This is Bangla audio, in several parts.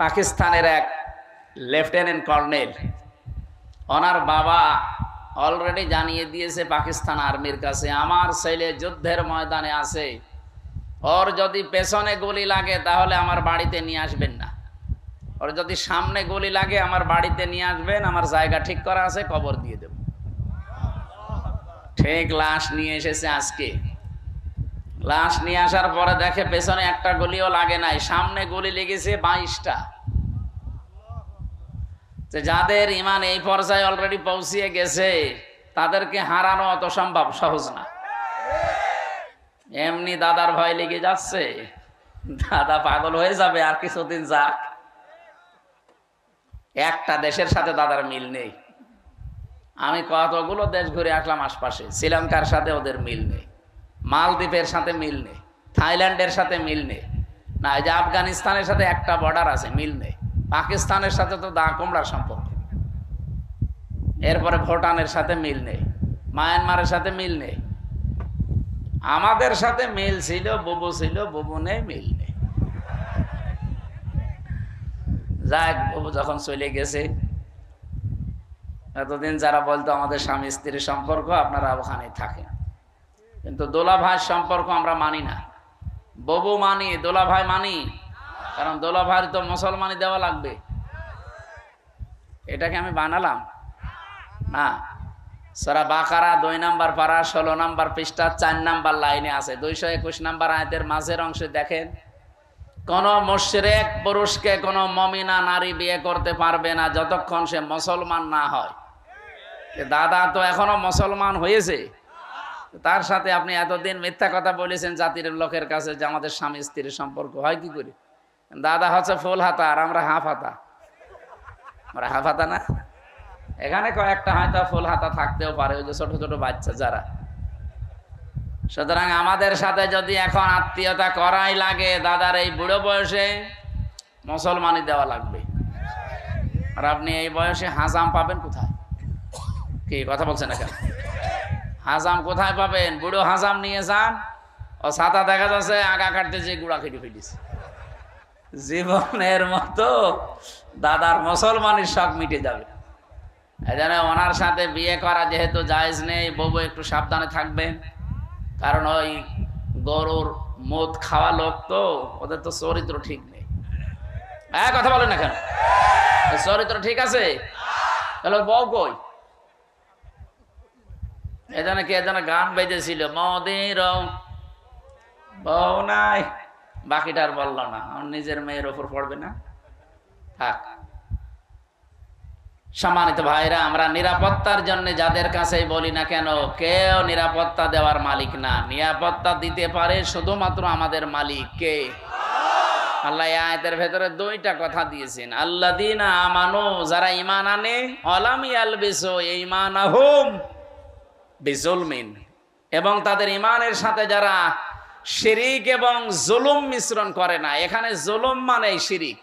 পাকিস্তানের এক লেফটেন্যান্ট কর্নেল, ওনার বাবা অলরেডি জানিয়ে দিয়েছে পাকিস্তান আর্মির কাছে, আমার ছেলে যুদ্ধের ময়দানে আছে, ওর যদি পেছনে গুলি লাগে তাহলে আমার বাড়িতে নিয়ে আসবেন না, ওর যদি সামনে গুলি লাগে আমার বাড়িতে নিয়ে আসবেন, আমার জায়গা ঠিক করা আছে, কবর দিয়ে দেব। ঠিক লাশ নিয়ে এসেছে আজকে। লাশ নিয়ে আসার পরে দেখে পেছনে একটা গুলিও লাগে নাই, সামনে গুলি লেগেছে 22টা। যাদের ইমান এই পর্যায়ে অলরেডি পৌঁছিয়ে গেছে তাদেরকে হারানো অত সম্ভব সহজ না। এমনি দাদার ভয় লেগে যাচ্ছে, দাদা পাগল হয়ে যাবে আর কিছুদিন যাক। একটা দেশের সাথে দাদার মিল নেই। আমি কতগুলো দেশ ঘুরে আসলাম আশপাশে, শ্রীলঙ্কার সাথে ওদের মিল নেই, মালদ্বীপের সাথে মিল নেই, থাইল্যান্ডের সাথে মিল নেই, না এই যে আফগানিস্তানের সাথে একটা বর্ডার আছে, মিল নেই। পাকিস্তানের সাথে তো দা কুমড়ার সম্পর্ক, এরপরে ভুটানের সাথে মিল নেই, মায়ানমারের সাথে মিল নেই। আমাদের সাথে মিল ছিল, বুবু ছিল, বুবু নেই, মিল নেই। যাক, বুবু যখন চলে গেছে, এতদিন যারা বলতো আমাদের স্বামী স্ত্রীর সম্পর্ক আপনারা ওখানে থাকেন, কিন্তু দোলা ভাইয়ের সম্পর্ক আমরা মানি না। বুবু মানি, দোলা ভাই মানি, কারণ দোলা ভাইয়ের তো মুসলমানি দেওয়া লাগবে। এটাকে আমি বানালাম না। সূরা বাকারা 2 নম্বর পারা 16 নম্বর পৃষ্ঠা 4 নম্বর লাইনে আছে, 221 নম্বর আয়াতের মাঝের অংশে দেখেন, কোন মুশরিক পুরুষকে কোন মুমিনা নারী বিয়ে করতে পারবে না যতক্ষণ সে মুসলমান না হয়। দাদা তো এখনো মুসলমান হয়েছে, তার সাথে আপনি এতদিন মিথ্যা কথা বলেছেন জাতির লোকের কাছে যে আমাদের স্বামী স্ত্রীর সম্পর্ক হয় কি করে। দাদা হচ্ছে ফুল হাতা আর আমরা হাফ হাতা। আমরা হাফ হাতা না, এখানে কয়েকটা হয়তো ফুল হাতা থাকতেও পারে, ওই যে ছোট ছোট বাচ্চা যারা। সুতরাং আমাদের সাথে যদি এখন আত্মীয়তা করাই লাগে, দাদার এই বুড়ো বয়সে মুসলমানি দেওয়া লাগবে। আর আপনি এই বয়সে হাজাম পাবেন কোথায়? কি কথা বলছেন না কেন? হাজাম কোথায় পাবেন? বুড়ো হাজাম নিয়ে যান, ও ছাতা দেখা যাচ্ছে আগা কাটতে যে গুড়া কেটে ফেলিছে। জীবনের মতো দাদার মুসলমানের শখ মিটে যাবে। এজন্য ওনার সাথে বিয়ে করা যেহেতু জায়েজ নেই, বউ একটু সাবধানে থাকবেন, কারণ ওই গরুর মদ খাওয়া লোক তো, ওদের তো চরিত্র ঠিক নেই। কথা বলেন না কেন? চরিত্র ঠিক আছে? তাহলে বউ কই? এজন্য কি এজন্য গান বেজেছিল, মদের বউ নাই, বাকিটা আর বললো না, আমার নিজের মেয়ের ওপর পড়বে না, থাক। সম্মানিত ভাইরা, আমরা নিরাপত্তার জন্য যাদের কাছেই বলি না কেন, কেউ নিরাপত্তা দেওয়ার মালিক না। নিরাপত্তা দিতে পারে শুধুমাত্র আমাদের মালিক কে? আল্লাহ আয়াতের ভেতরে 2টা কথা দিয়েছেন, আল্লাযীনা আমানু, যারা ঈমান আনে, ওয়ালাম ইয়ালবিসু ঈমানাহুম বিজুলমিন, এবং তাদের ঈমানের সাথে যারা শিরিক এবং জুলুম মিশ্রণ করে না। এখানে জুলুম মানে শিরিক।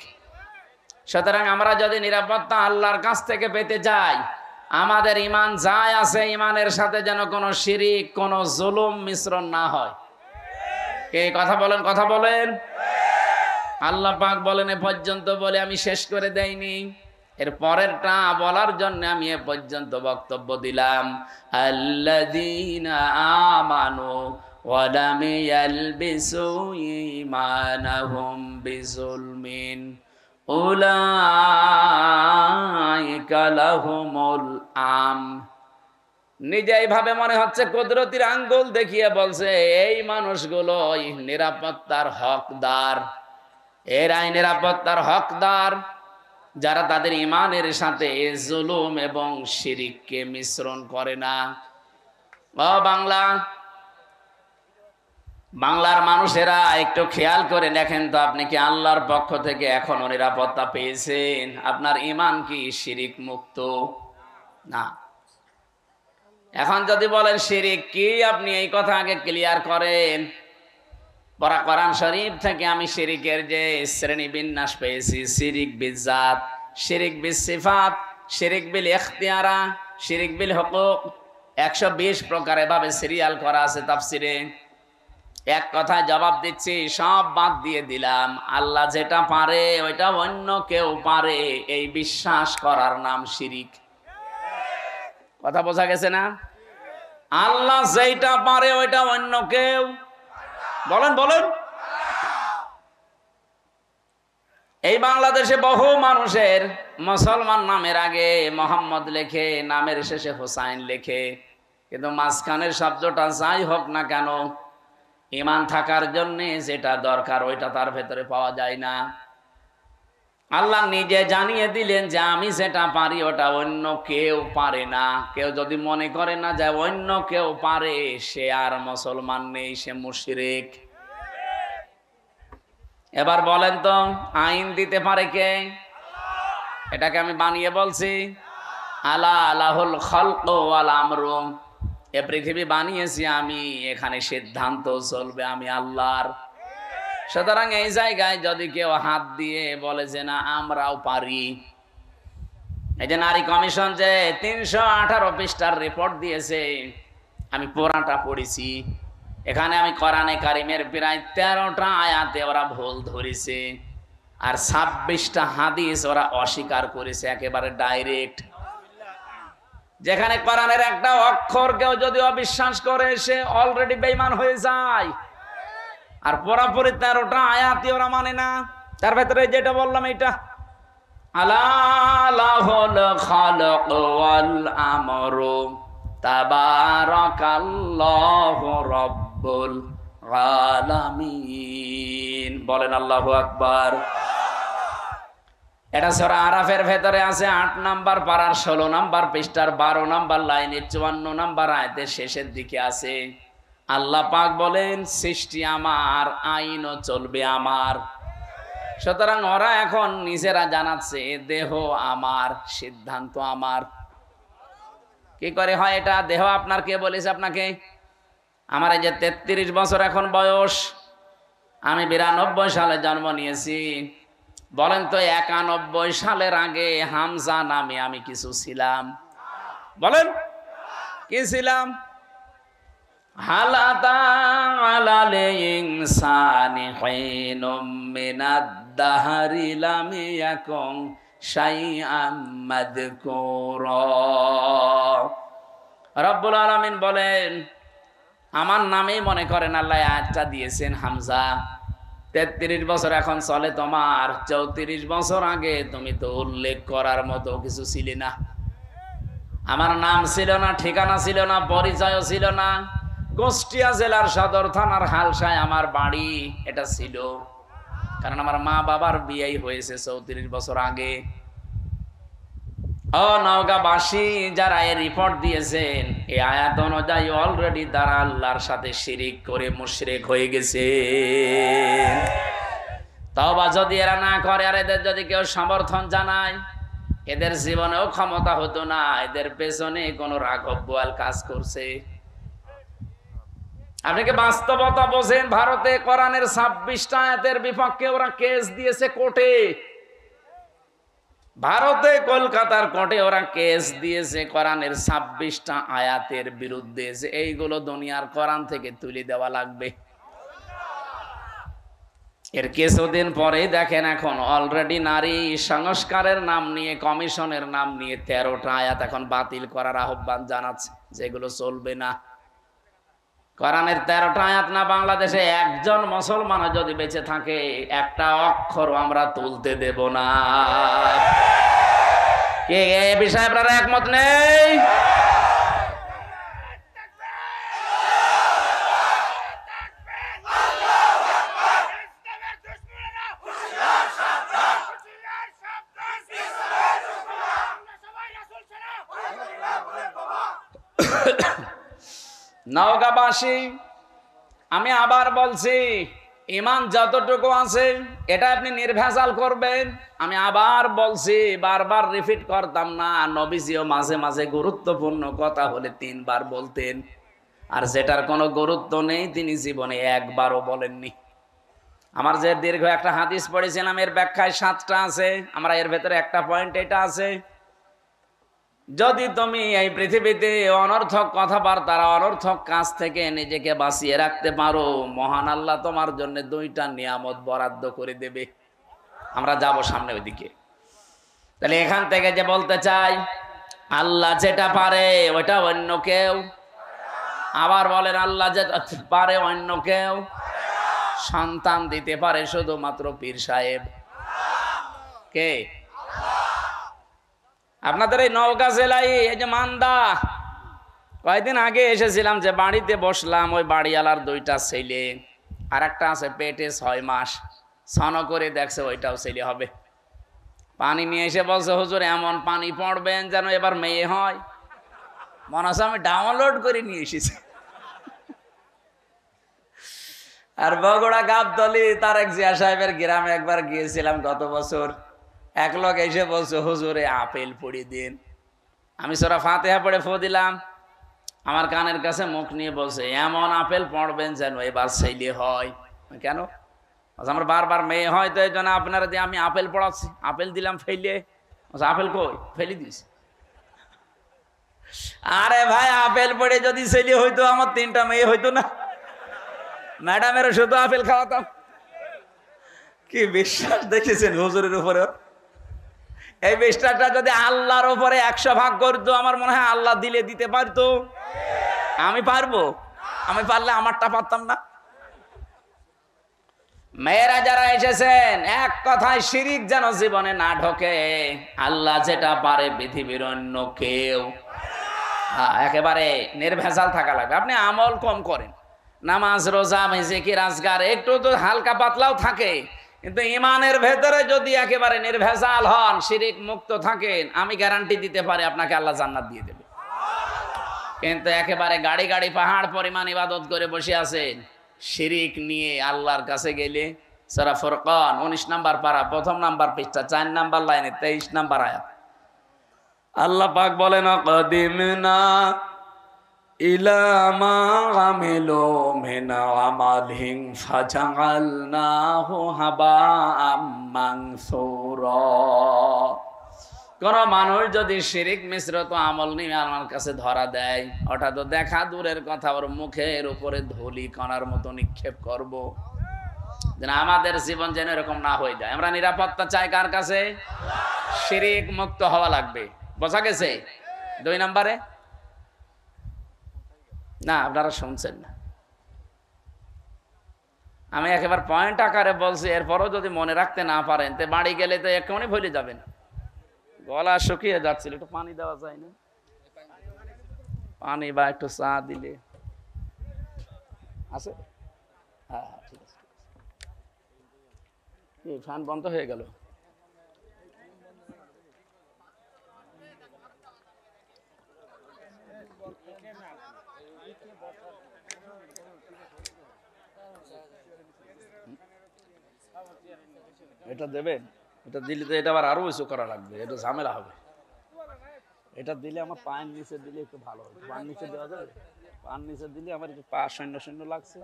সুতরাং আমরা যদি নিরাপত্তা আল্লাহর কাছ থেকে পেতে যাই, আমাদের ঈমান যায় আছে, ঈমানের সাথে যেন কোনো শিরিক, কোনো জুলুম মিশ্রণ না হয়। কে কথা বলেন? কথা বলেন। আল্লাহ পাক বলেন, এ পর্যন্ত বলে আমি শেষ করে দেইনি, এর পরেরটা বলার জন্য আমি এ পর্যন্ত বক্তব্য দিলাম। আল্লাযীনা আমানু ওয়া লাম ইয়ালবিসু ঈমানাহুম বিজুলমিন উলাইকা লাহুমুল আম। নিজে এইভাবে মনে হচ্ছে কুদরতির আঙ্গুল দেখিয়ে বলছে, এই মানুষগুলো নিরাপত্তার হকদার, এরাই নিরাপত্তার হকদার যারা তাদের ঈমানের সাথে জুলুম এবং শিরিককে মিশ্রণ করে না। ও বাংলার মানুষেরা একটু খেয়াল করে দেখেন তো, আপনি কি আল্লাহর পক্ষ থেকে এখনো নিরাপত্তা পেয়েছেন? আপনার ঈমান কি শিরিক মুক্ত? না। এখন যদি বলেন শিরিক কি, আপনি এই কথা আগে ক্লিয়ার করেন। পরা কোরআন শরীফ থেকে আমি শিরিকের যে শ্রেণী বিন্যাস পেয়েছি, শিরিক বিজাত, শিরিক বিল সিফাত, শিরিক বিল ইখতিয়ারা, শিরিক বিল হুকুক, 120 প্রকার এভাবে সিরিয়াল করা আছে তাফসিরে। এক কথায় জবাব দিচ্ছি, সব বাদ দিয়ে দিলাম। আল্লাহ যেটা পারে ওইটা অন্য কেউ পারে, এই বিশ্বাস করার নাম শিরিক। কথা বোঝা গেছে না? আল্লাহ যেটা পারে ওইটা অন্য কেউ, বলেন বলেন। এই বাংলাদেশে বহু মানুষের মুসলমান নামের আগে মোহাম্মদ লেখে, নামের শেষে হোসাইন লেখে, কিন্তু মাঝখানের শব্দটা যাই হোক না কেন, ঈমান থাকার জন্য যেটা দরকার ওইটা তার ভেতরে পাওয়া যায় না। আল্লাহ নিজে জানিয়ে দিলেন যে আমি যেটা পারি ওটা অন্য কেউ পারে না। কেউ যদি মনে করে না যে অন্য কেউ পারে, সে আর মুসলমান নেই, সে মুশরিক। এবার বলেন তো, আইন দিতে পারে কে? এটাকে আমি বানিয়ে বলছি? আলা আলাহুল খালক ওয়াল আমরু, এ পৃথিবী বানিয়েছি আমি, এখানে সিদ্ধান্ত চলবে আমি আল্লাহর। সুতরাং এই জায়গায় যদি কেউ হাত দিয়ে বলে যে না আমরাও পারি, এই যে নারী কমিশন যে 318 পৃষ্ঠার রিপোর্ট দিয়েছে, আমি পুরাটা পড়েছি। এখানে আমি কোরআনে কারিমের প্রায় 13টা আয়াতে ওরা ভুল ধরেছে, আর 26টা হাদিস ওরা অস্বীকার করেছে একেবারে ডাইরেক্ট। যেখানে কোরআনের একটা অক্ষর কেউ যদি অবিশ্বাস করে, সে অলরেডি বেঈমান হয়ে যায়। আর পুরাপুরি 13টা আয়াতই ওরা মানে না। তার ভেতরে যেটা বললাম এটা, আলা লাহুল খালাক ওয়াল আমরু তাবারাকাল্লাহু রাব্বুল আলামিন। বলেন আল্লাহু আকবার। এটা সূরা আরাফের ভেতরে আছে 8 নাম্বার পারার 16 নাম্বার পৃষ্ঠার 12 নাম্বার লাইনের 54 নাম্বার আয়াতের শেষের দিকে আছে। আল্লাহ পাক বলেন সৃষ্টি আমার, আইনও চলবে আমার। সুতরাং ওরা এখন নিজেরা জানাচ্ছে দেহ আমার, সিদ্ধান্ত আমার। কি করে হয় এটা? দেহ আপনার কে বলেছে আপনাকে? আমার এই যে 33 বছর এখন বয়স, আমি 92 সালে জন্ম নিয়েছি। বলেন তো 91 সালের আগে হামজা নামে আমি কিছু ছিলাম? বলেন কি ছিলাম? হালাতা আলাল ইনসানি হিনুম মিনাদ দাহরি লাম ইয়াকুন শাইআম মাযকুরা। রব্বুল আলামিন বলেন আমার নামেই মনে করেন আল্লাহ আয়াতটা দিয়েছেন হামজা। 33 বছর এখন চলে তোমার, 34 বছর আগে তুমি তো উল্লেখ করার মতো কিছু ছিলে না। আমার নাম ছিল না, ঠিকানা ছিল না, পরিচয়ও ছিল না। কুষ্টিয়া জেলার সদর থানার হালসায় আমার বাড়ি, এটা ছিল। কারণ আমার মা বাবার বিয়েই হয়েছে 34 বছর আগে। ও নওগাঁবাসী যারা এই রিপোর্ট দিয়েছেন, এই আয়াত অনুযায়ী অলরেডি তারা আল্লাহর সাথে শিরিক করে মুশরিক হয়ে গেছে। তওবা যদি এরা না করে, আর এদের যদি কেউ সমর্থন জানায়, এদের জীবনেও ক্ষমতা হতো না। এদের পেছনে কোনো রাঘব বোয়াল কাজ করছে। আপনি কি বাস্তবতা বোঝেন? ভারতে কোরআনের 26টা আয়াতের বিপক্ষে ওরা কেস দিয়েছে কোর্টে। ভারতে কলকাতার কোর্টে ওরা কেস দিয়েছে কোরআনের 26টা আয়াতের বিরুদ্ধে, যে এইগুলো দুনিয়ার কোরআন থেকে তুলে দেওয়া লাগবে। এর কিছুদিন পরেই দেখেন এখন অলরেডি নারী সংস্কারের নাম নিয়ে, কমিশনের নাম নিয়ে 13টা আয়াত এখন বাতিল করার আহ্বান জানাচ্ছে, যেগুলো চলবে না। কোরআনের 13টা আয়াত না বাংলাদেশে একজন মুসলমান যদি বেঁচে থাকে, একটা অক্ষর আমরা তুলতে দেব না। কে এই বিষয়ে আপনারা একমত নেই? নওগাঁবাসী, আমি আবার বলছি, ঈমান যতটুকু আছে এটা আপনি নির্ভেজাল করবেন। আমি আবার বলছি, বারবার রিপিট করতাম না। নবীজিও মাঝে মাঝে গুরুত্বপূর্ণ কথা হলে 3 বার বলতেন, আর যেটার কোনো গুরুত্ব নেই তিনি জীবনে একবারও বলেননি। আমার যে দীর্ঘ একটা হাদিস পড়েছিলাম, এর ব্যাখ্যায় 7টা আছে। আমরা এর ভেতরে একটা পয়েন্ট এটা আছে যদি তুমি এই পৃথিবীতে অনর্থক কথাবার্তার অনর্থক কাজ থেকে নিজেকে বাঁচিয়ে রাখতে পারো, মহান আল্লাহ তোমার জন্য 2টা নিয়ামত বরাদ্দ করে দেবে। আমরা যাব সামনে ওইদিকে। তাহলে এখান থেকে যে বলতে চাই, আল্লাহ যেটা পারে ওইটা অন্য কেউ। আবার বলেন, আল্লাহ যেটা পারে অন্য কেউ। সন্তান দিতে পারে শুধুমাত্র পীর সাহেব। কে? আপনাদের এই নওগাঁ জেলায় এই যে মান্দা, কয়েকদিন আগে এসেছিলাম, যে বাড়িতে বসলাম, ওই বাড়িওয়ালার 2টা ছেলে, আর একটা আছে পেটে 6 মাস, স্নান করে দেখছে ওইটাও ছেলে হবে। পানি নিয়ে এসে বলছে, হুজুর এমন পানি পড়বেন যেন এবার মেয়ে হয়। মনে হচ্ছে আমি ডাউনলোড করে নিয়ে এসেছি। আর বগুড়া গাবতলী তারেক জিয়া সাহেবের গ্রামে একবার গিয়েছিলাম গত বছর। এক লোক এসে বলছে, হুজুরে আপেল পড়ি দিন। আমি সূরা ফাতিহা পড়ে ফু দিলাম। আমার কানের কাছে মুখ নিয়ে বলছে, এমন আপেল পড়বেন যেন এবার ছেলে হয়। কেন? আমার বারবার মেয়ে হয়, তো এই জন্য আপনারা দিয়ে আমি আপেল পড়াচ্ছি। আপেল দিলাম ফেলে। আপেল কই? ফেলে দিয়েছি। আরে ভাই, আপেল পড়ে যদি ছেলে হইতো আমার 3টা মেয়ে হইতো না? ম্যাডামের শুধু আপেল খাওয়াতাম। কি বিশ্বাস দেখেছেন হুজুরের উপরে? এই বিশ্বাসটা যদি আল্লাহর উপরে 100 ভাগ করতো, আমার মনে হয় আল্লাহ দিলে দিতে পারতো। আমি পারবো? আমি পারলে আমারটা পারতাম না? মেয়েরা যারা এসেছেন, এক কথায় শিরিক যেন জীবনে না ঢোকে। আল্লাহ যেটা পারে পৃথিবীর অন্য কেউ। একেবারে নির্ভেজাল থাকা লাগবে। আপনি আমল কম করেন, নামাজ রোজা জিকির আজকার একটু তো হালকা পাতলাও থাকে, কিন্তু ইমানের ভেতরে যদি একেবারে নির্ভেজাল হন, শিরিক মুক্ত থাকেন, আমি গ্যারান্টি দিতে পারি আপনাকে আল্লাহ জান্নাত দিয়ে দেবে। কিন্তু একেবারে গাড়ি গাড়ি পাহাড় পরিমাণ ইবাদত করে বসে আছেন, শিরিক নিয়ে আল্লাহর কাছে গেলে, সূরা ফুরকান 19 নম্বর পারা 1ম নাম্বার পৃষ্ঠা 4 নাম্বার লাইনে 23 নাম্বার আয়াত, আল্লাহ পাক বলেন, কাদিমনা ইলা মা আমিলু মিন আমালিন ফাজআলনাহু হাবাআম মানসুরা। কোন মানুষ যদি শিরিক মিশ্রিত আমল নিয়ে আমার কাছে ধরা দেয়, ওটা তো দেখা দূরের কথা, ওর মুখের উপরে ধুলি কণার মতো নিক্ষেপ করব। যেন আমাদের জীবন যেন এরকম না হয়ে যায়। আমরা নিরাপত্তা চাই কার কাছে? শিরিক মুক্ত হওয়া লাগবে। বোঝা গেছে? 2 নম্বরে না, আপনারা শুনছেন না। আমি একেবারে পয়েন্ট আকারে বলছি, এরপরও যদি মনে রাখতে না পারেন, তো বাড়ি গেলে তো এক্ষুনি ভুলে যাবেন। গলা শুকিয়ে যাচ্ছিল, একটু পানি দেওয়া যায় না? পানি বা একটু চা দিলে আছে? হ্যাঁ, ঠিক আছে। ফ্যান বন্ধ হয়ে গেল। এটা দেবেন? এটা দিলে তো এটা আবার আরো উঁচু করা লাগবে, এটা ঝামেলা হবে। এটা দিলে আমার পায়ের নিচে দিলে একটু ভালো হবে। পায়ের নিচে দেওয়া যাবে? পায়ের নিচে দিলে আমার একটু পা শূন্য শূন্য লাগছে।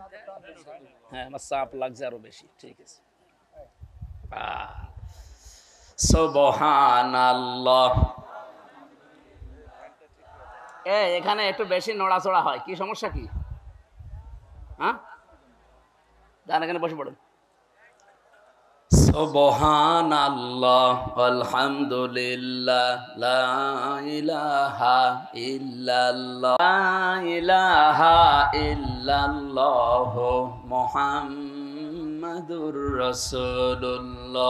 হ্যাঁ, আমার চাপ লাগছে আরো বেশি। ঠিক আছে। সুবহানাল্লাহ। এখানে একটু বেশি নড়াচড়া হয়, কি সমস্যা কি? হ্যাঁ, যান এখানে বসে পড়ুন। সুবহানাল্লাহ আলহামদুলিল্লাহ লা ইলাহা ইল্লাল্লাহ লা ইলাহা ইল্লাল্লাহ মুহাম্মাদুর রাসূলুল্লাহ।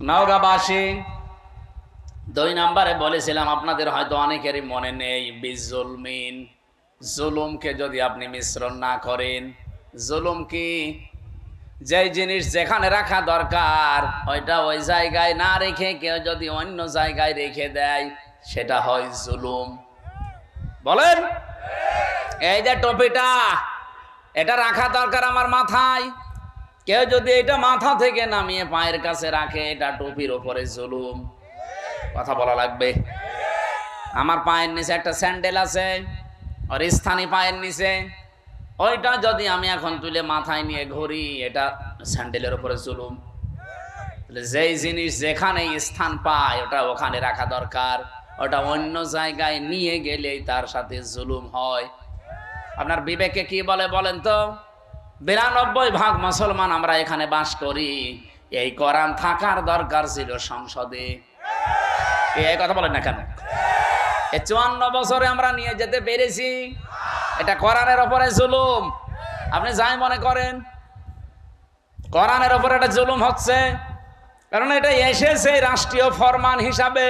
নওগাঁবাসী, 2 নম্বরে বলেছিলাম, আপনাদের হয়তো অনেকেরই মনে নেই, বিজুলমিন, জুলুমকে যদি আপনি মিশ্রণ না করেন। জুলুম কি? যে জিনিস যেখানে রাখা দরকার ওইটা ওই জায়গায় না রেখে কেউ যদি অন্য জায়গায় রেখে দেয়, সেটা হয় জুলুম। বলেন, এই যে টুপিটা, এটা রাখা দরকার আমার মাথায়, কেউ যদি এটা মাথা থেকে নামিয়ে পায়ের কাছে রাখে, এটা টুপির উপরে জুলুম। কথা বলা লাগবে। আমার পায়ের নিচে একটা স্যান্ডেল আছে, আর স্থানীয় পায়ের নিচে, ওইটা যদি আমি এখন তুলে মাথায় নিয়ে ঘুরি, এটা স্যান্ডেলের উপরে জুলুম। যেই জিনিস যেখানে স্থান পায় ওটা ওখানে রাখা দরকার, ওটা অন্য জায়গায় নিয়ে গেলেই তার সাথে জুলুম হয়। আপনার বিবেকে কি বলে বলেন তো? 92% মুসলমান আমরা এখানে বাস করি, এই কোরআন থাকার দরকার ছিল সংসদে। এই কথা বলেন না কেন? এই 54 বছরে আমরা নিয়ে যেতে পেরেছি, এটা কোরআনের উপরে জুলুম। আপনি যাই মনে করেন, কোরআনের উপরে একটা জুলুম হচ্ছে, কারণ এটা এসেছে রাষ্ট্রীয় ফরমান হিসাবে।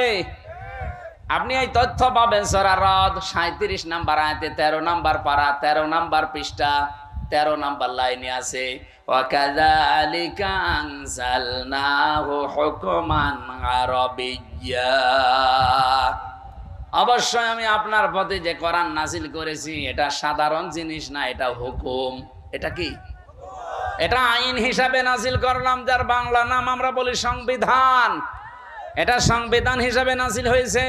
আপনি এই তথ্য পাবেন সূরা রদ 37 নম্বর আয়াতে 13 নম্বর পারা 13 নম্বর পৃষ্ঠা 13 নম্বর লাইনে আছে, ওয়া কাযালিকা আনজালনাহু হুকমান আরাবিয়্যা। অবশ্যই আমি আপনার প্রতি যে কোরআন নাজিল করেছি এটা সাধারণ জিনিস না, এটা হুকুম। এটা কি? এটা আইন হিসাবে নাজিল করলাম, যার বাংলা নাম আমরা বলি সংবিধান। এটা সংবিধান হিসাবে নাজিল হয়েছে।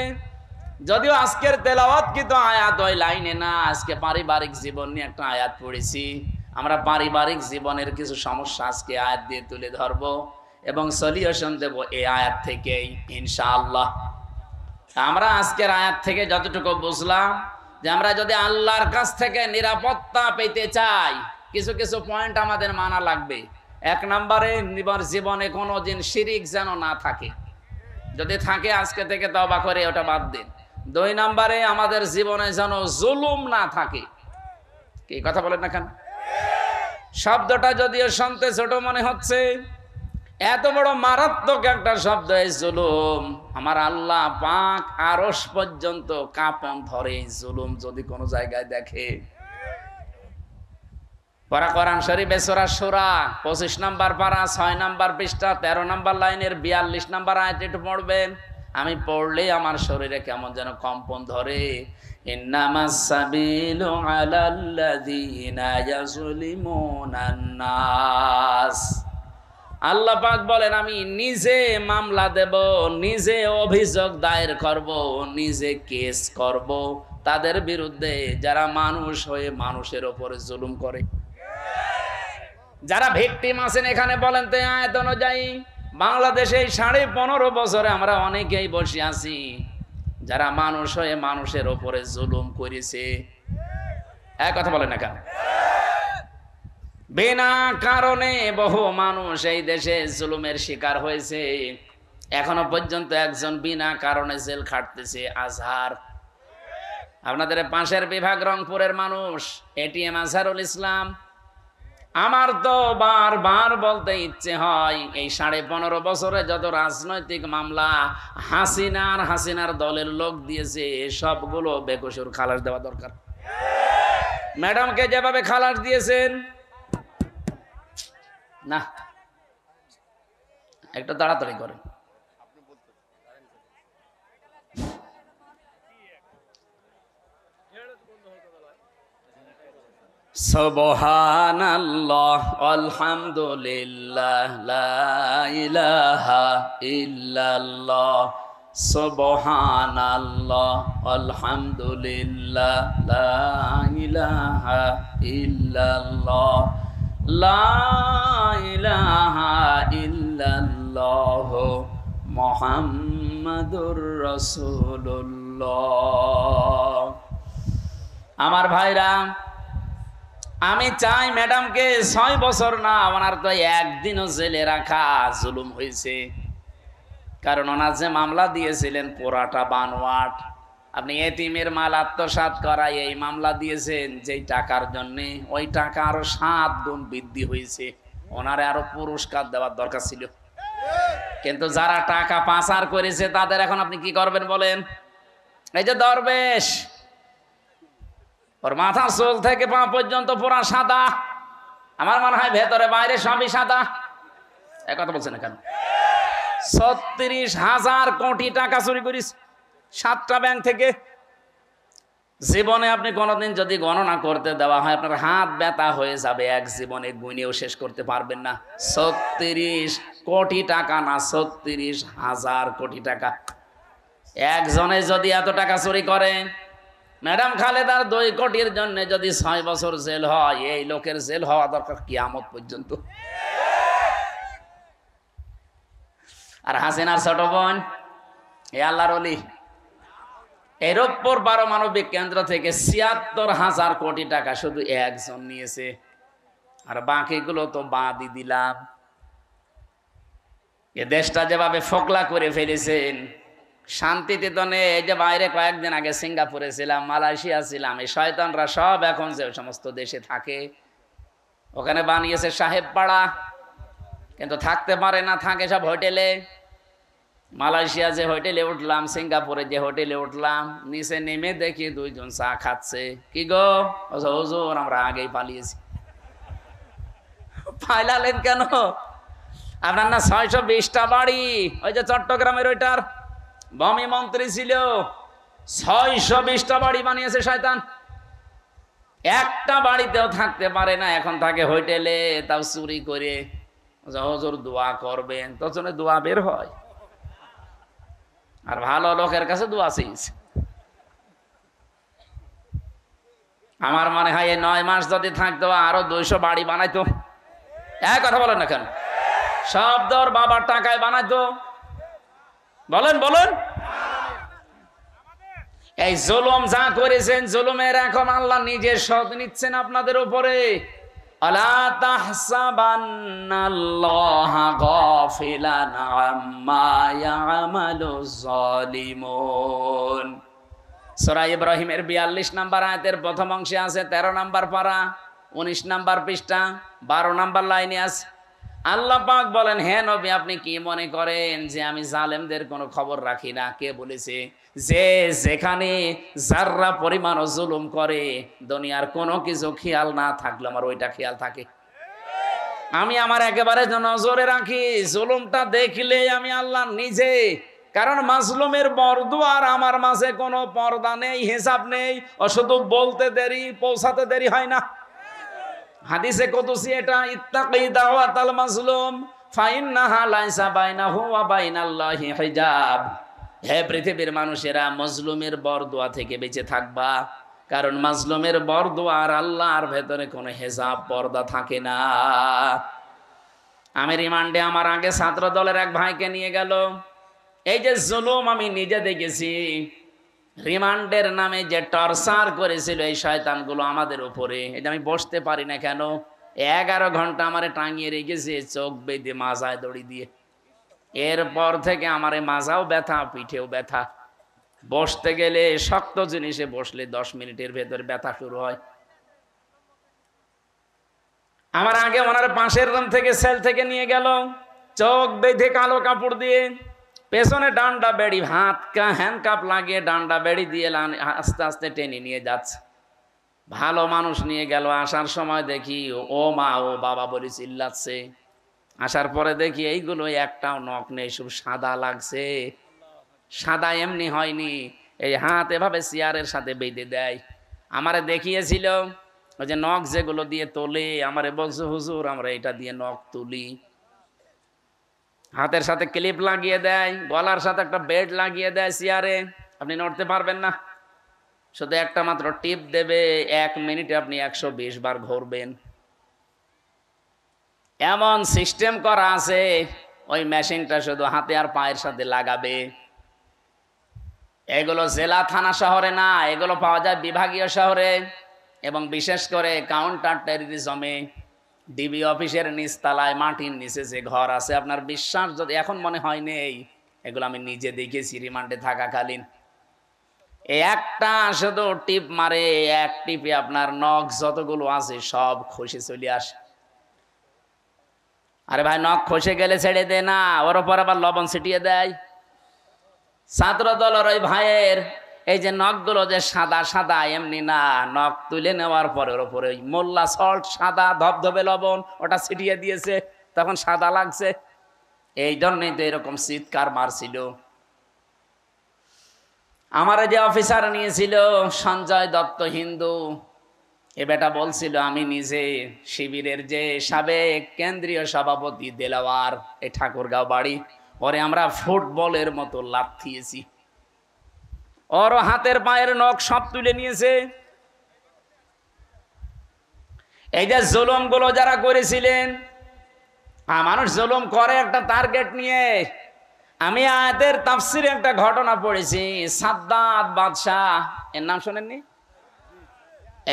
যদিও আজকের তেলাওয়াত কিন্তু আয়াত ওই লাইনে না, আজকে পারিবারিক জীবন নিয়ে একটা আয়াত পড়েছি। আমরা পারিবারিক জীবনের কিছু সমস্যা আজকে আয়াত দিয়ে তুলে ধরবো এবং সলিউশন দেব এই আয়াত থেকেই ইনশাআল্লাহ। আমরা আজকের আয়াত থেকে যতটুকু বুঝলাম যে আমরা যদি আল্লাহর কাছ থেকে নিরাপত্তা পেতে চাই, কিছু কিছু পয়েন্ট আমাদের মানা লাগবে। 1 নম্বরে জীবনে কোনোদিন শিরিক যেন না থাকে, যদি থাকে আজকে থেকে তওবা করে ওটা বাদ দিন। 2 নম্বরে আমাদের জীবনে যেন জুলুম না থাকে। কি কথা বলেন না কেন? শব্দটা যদিও শুনতে ছোট মনে হচ্ছে, এত বড় মারাত্মক একটা শব্দ এই জুলুম। আমার আল্লাহ পাক আরশ পর্যন্ত কাঁপন ধরে এই জুলুম যদি কোনো জায়গায় দেখে। পড়া কোরআন শরীফে সূরা শূরা 25 নম্বর পারা 6 নম্বর পৃষ্ঠা 13 নম্বর লাইনের 42 নম্বর আয়াত একটু পড়বেন। আমি পড়লে আমার শরীরে কেমন যেন কম্পন ধরে। ইন্নামাস সাবিলু আলাল্লাযীনা ইয়াজলিমুনান নাস। আল্লাহ পাক বলেন আমি নিজে মামলা দেব, নিজে অভিযোগ দায়ের করব, নিজে কেস করব তাদের বিরুদ্ধে যারা মানুষ হয়ে মানুষের উপরে জুলুম করে। যারা ভিকটিম আছেন এখানে বলেন তো আয়াত অনুযায়ী বাংলাদেশে 15.5 বছরে আমরা অনেকেই বসে আছি যারা মানুষ হয়ে মানুষের উপরে জুলুম করেছে। এক কথা বলেন না কেন? বিনা কারণে বহু মানুষ এই দেশে জুলুমের শিকার হয়েছে। এখনো পর্যন্ত একজন বিনা কারণে জেল খাটতেছে, আজহার। আপনাদের পাশের বিভাগ রংপুরের মানুষ এটিএম আজহারুল ইসলাম। আমার তো বারবার বলতে ইচ্ছে হয় এই 15.5 বছরে যত রাজনৈতিক মামলা হাসিনার দলের লোক দিয়েছে সবগুলো বেকসুর খালাস দেওয়া দরকার। ম্যাডামকে যেভাবে খালাস দিয়েছেন, না একটু তাড়াতাড়ি করেন। সুবহানাল্লাহ আলহামদুলিল্লাহ লা ইলাহা ইল্লাল্লাহ। সুবহানাল্লাহ আলহামদুলিল্লাহ লা ইলাহা ইল্লাল্লাহ লা ইলাহা ইল্লাল্লাহ মুহাম্মাদুর রাসূলুল্লাহ। আমার ভাইরা, আমি চাই ম্যাডামকে 6 বছর না, ওনার তো একদিনও জেলে রাখা জুলুম হয়েছে। কারণ ওনার যে মামলা দিয়েছিলেন পুরাটা বানোয়াট। আপনি এতিমের মাল আত্মসাৎ করায় এই মামলা দিয়েছেন যেই টাকার জন্যে, ওই টাকা আরো 7 গুণ বৃদ্ধি হয়েছে। ওনারে আরো পুরস্কার দেওয়ার দরকার ছিল। কিন্তু যারা টাকা পাচার করেছে তাদের এখন আপনি কি করবেন বলেন? এই যে দরবেশ, ওর মাথার চুল থেকে পা পর্যন্ত পুরা সাদা, আমার মনে হয় ভেতরে বাইরে সবই সাদা। এক কথা বলছেন কেন? 36,000 কোটি টাকা চুরি করিস 7টা ব্যাংক থেকে। জীবনে আপনি কোনোদিন যদি গণনা করতে দেওয়া হয় আপনার হাত ব্যথা হয়ে যাবে, এক জীবনে গুনেও শেষ করতে পারবেন না। 36 কোটি টাকা না, 36,000 কোটি টাকা। একজনে যদি এত টাকা চুরি করে, ম্যাডাম খালেদার 2 কোটির জন্য যদি 6 বছর জেল হয়, এই লোকের জেল হওয়া দরকার কিয়ামত পর্যন্ত। আর হাসিনার ছোট বোন এ আল্লাহর ওলি। এর উপর পারমাণবিক কেন্দ্র থেকে ৭৬,০০০ কোটি টাকা শুধু একজন নিয়েছে, আর বাকিগুলো তো বাদই দিলাম। এ দেশটা যেভাবে ফোকলা করে ফেলেছেন, শান্তিতে তো নেই। এই যে বাইরে কয়েকদিন আগে সিঙ্গাপুরে ছিলাম, মালয়েশিয়া ছিলাম, এই শয়তানরা সব এখন যে সমস্ত দেশে থাকে, ওখানে বানিয়েছে সাহেব পাড়া, কিন্তু থাকতে পারে না, থাকে সব হোটেলে। মালয়েশিয়া যে হোটেলে উঠলাম, সিঙ্গাপুরে যে হোটেলে উঠলাম, নিচে নেমে দেখি দুইজন চা খাচ্ছে। কি গো? হুজুর আমরা আগেই পালিয়েছি। পালালেন কেন? আপনার না ৬২০টা বাড়ি, ওই যে চট্টগ্রামের ওইটার ভূমি মন্ত্রী ছিল, ৬২০টা বাড়ি বানিয়েছে শয়তান। একটা বাড়িতেও থাকতে পারে না, এখন থাকে হোটেলে, তাও চুরি করে। হুজুর দোয়া করবেন, তখন দোয়া বের হয়, আর ভালো লোকের কাছে দোয়া চেয়েছে। আমার মনে হয় এই ৯ মাস যদি থাকতো আরো ২০০ বাড়ি বানাইতো। এক কথা বলেন না কেন? সব দর বাবার টাকায় বানাইতো। বলেন বলেন। এই জুলুম যা করেছেন, জুলুমের এখন আল্লাহ নিজে শোধ নিচ্ছেন আপনাদের উপরে। আলা তাহসাবান্নাল্লাহা গাফিলান আম্মা ইয়ামালুজ জালিমুন। সূরা ইব্রাহিমের ৪২ নম্বর আয়াতের প্রথম অংশে আছে ১৩ নম্বর পারা, ১৯ নম্বর পৃষ্ঠা, ১২ নম্বর লাইনে আছে। আল্লাহ পাক বলেন, হে নবী, আপনি কি মনে করেন যে আমি জালেমদের কোনো খবর রাখি না? কে বলেছে? যে যেখানে যাররা পরিমাণ জুলুম করে, দুনিয়ার কোনো কিছু খেয়াল না থাকলে আমার ওইটা খেয়াল থাকে। আমি আমার একেবারে নজরে রাখি, জুলুমটা দেখলে আমি আল্লাহ নিজে। কারণ মাজলুমের বরদুয়ার আমার মাঝে কোনো পর্দা নেই, হিসাব নেই, ও শুধু বলতে দেরি, পৌঁছাতে দেরি হয় না। হাদিসে কুদসি এটা, ইত্তাকি দাওয়াতাল মাজলুম ফাইন্নাহা লাইসা বাইনাহু ওয়া বাইনাল্লাহি হিজাব। হে পৃথিবীর মানুষেরা, মাজলুমের বরদুয়া থেকে বেঁচে থাকবা, কারণ মাজলুমের বরদুয়া আর আল্লাহর ভেতরে কোনো হিজাব, পর্দা থাকে না। আমি রিমান্ডে আমার আগে ছাত্র দলের এক ভাইকে নিয়ে গেল। এই যে জুলুম আমি নিজে দেখেছি, রিমান্ডের নামে যে টর্চার করেছিল এই শয়তানগুলো আমাদের উপরে, এটা আমি বসতে পারি না কেন? 11 ঘন্টা আমারে টাঙিয়ে রেখেছে, চোখ বেঁধে মাজায় দড়ি দিয়ে। এরপর থেকে আমার মাজাও ব্যথা, পিঠেও ব্যথা। বসতে গেলে শক্ত জিনিসে বসলে 10 মিনিটের ভেতর ব্যথা শুরু হয়। আমার আগে ওনার পাশের রুম থেকে, সেল থেকে নিয়ে গেল, চোখ বেঁধে কালো কাপড় দিয়ে, পেছনে ডান্ডা বেড়ি, হ্যান্ডকাপ লাগিয়ে ডান্ডা বেড়ি দিয়ে আস্তে আস্তে টেনে নিয়ে যাচ্ছে। ভালো মানুষ নিয়ে গেল, আসার সময় দেখি ও মা ও বাবা বলে চিল্লাচ্ছে। আসার পরে দেখি এইগুলো একটাও নখ নেই, সব সাদা লাগছে। সাদা এমনি হয়নি, এই হাত এভাবে চেয়ারের সাথে বেঁধে দেয়। আমারে দেখিয়েছিল ওই যে নখ যেগুলো দিয়ে তোলে, আমারে বলছে হুজুর আমরা এটা দিয়ে নখ তুলি। হাতের সাথে ক্লিপ লাগিয়ে দেয়, গলার সাথে একটা বেড লাগিয়ে দেয় চেয়ারে, আপনি নড়তে পারবেন না, শুধু একটা মাত্র টিপ দেবে, 1 মিনিটে আপনি 120 বার ঘুরবেন। এমন সিস্টেম করা আছে, ওই মেশিনটা শুধু হাতে আর পায়ের সাথে লাগাবে। এগুলো জেলা থানা শহরে না, এগুলো পাওয়া যায় বিভাগীয় শহরে, এবং বিশেষ করে কাউন্টার টেররিজমে। ডিবি অফিসের নিচতলায় মাটির নিচে যে ঘর আছে, আপনার বিশ্বাস যদি এখন মনে হয় নেই, এগুলো আমি নিজে দেখেছি রিমান্ডে থাকাকালীন। এই একটা শুধু টিপ মারে, এক টিপে আপনার নখ যতগুলো আছে সব খসে চলে আসে। আরে ভাই, নখ খসে গেলে ছেড়ে দে না, ওর ওপর আবার লবণ ছিটিয়ে দেয়। ছাত্র দলের ওই ভাইয়ের এই যে নখগুলো যে সাদা সাদা এমনি না, নখ তুলে নেওয়ার পরে ওর উপরে ওই মোল্লা সল্ট, সাদা ধবধবে লবণ, ওটা ছিটিয়ে দিয়েছে, তখন সাদা লাগছে। এই জন্যই তো এরকম চিৎকার মারছিল। আমার যে অফিসার নিয়েছিল সঞ্জয় দত্ত হিন্দু, এ বেটা বলছিল আমি নিজে শিবিরের যে সাবেক কেন্দ্রীয় সভাপতি দেলাওয়ার, এই ঠাকুরগাঁও বাড়ি, ওরে আমরা ফুটবলের মতো লাথিয়েছি। ওর হাতের পায়ের নখ সব তুলে নিয়েছে। এই যে জুলুম গুলো যারা করেছিলেন, মানুষ জুলুম করে একটা টার্গেট নিয়ে, আমি আয়াতের তাফসিরে একটা ঘটনা পড়েছি। সাদ্দাত বাদশাহ, এর নাম শোনেননি?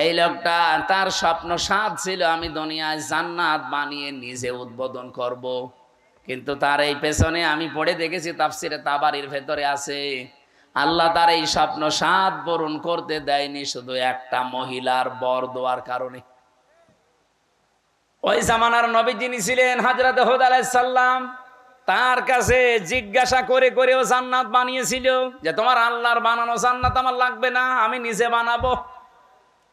এই লোকটা, তার স্বপ্ন সাদ ছিল আমি দুনিয়ায় জান্নাত বানিয়ে নিজে উদ্বোধন করব। কিন্তু তার এই পেছনে আমি পড়ে দেখেছি তাফসিরে তাবারির ভেতরে আছে, আল্লাহ তার এই স্বপ্ন সাদ পূরণ করতে দেয়নি শুধু একটা মহিলার বর দেওয়ার কারণে। ওই জামানার নবী যিনি ছিলেন হযরত হুদ আলাইহিস সালাম, তার কাছে জিজ্ঞাসা করে করেও জান্নাত বানিয়েছিল যে তোমার আল্লাহর বানানো জান্নাত আমার লাগবে না, আমি নিজে বানাবো।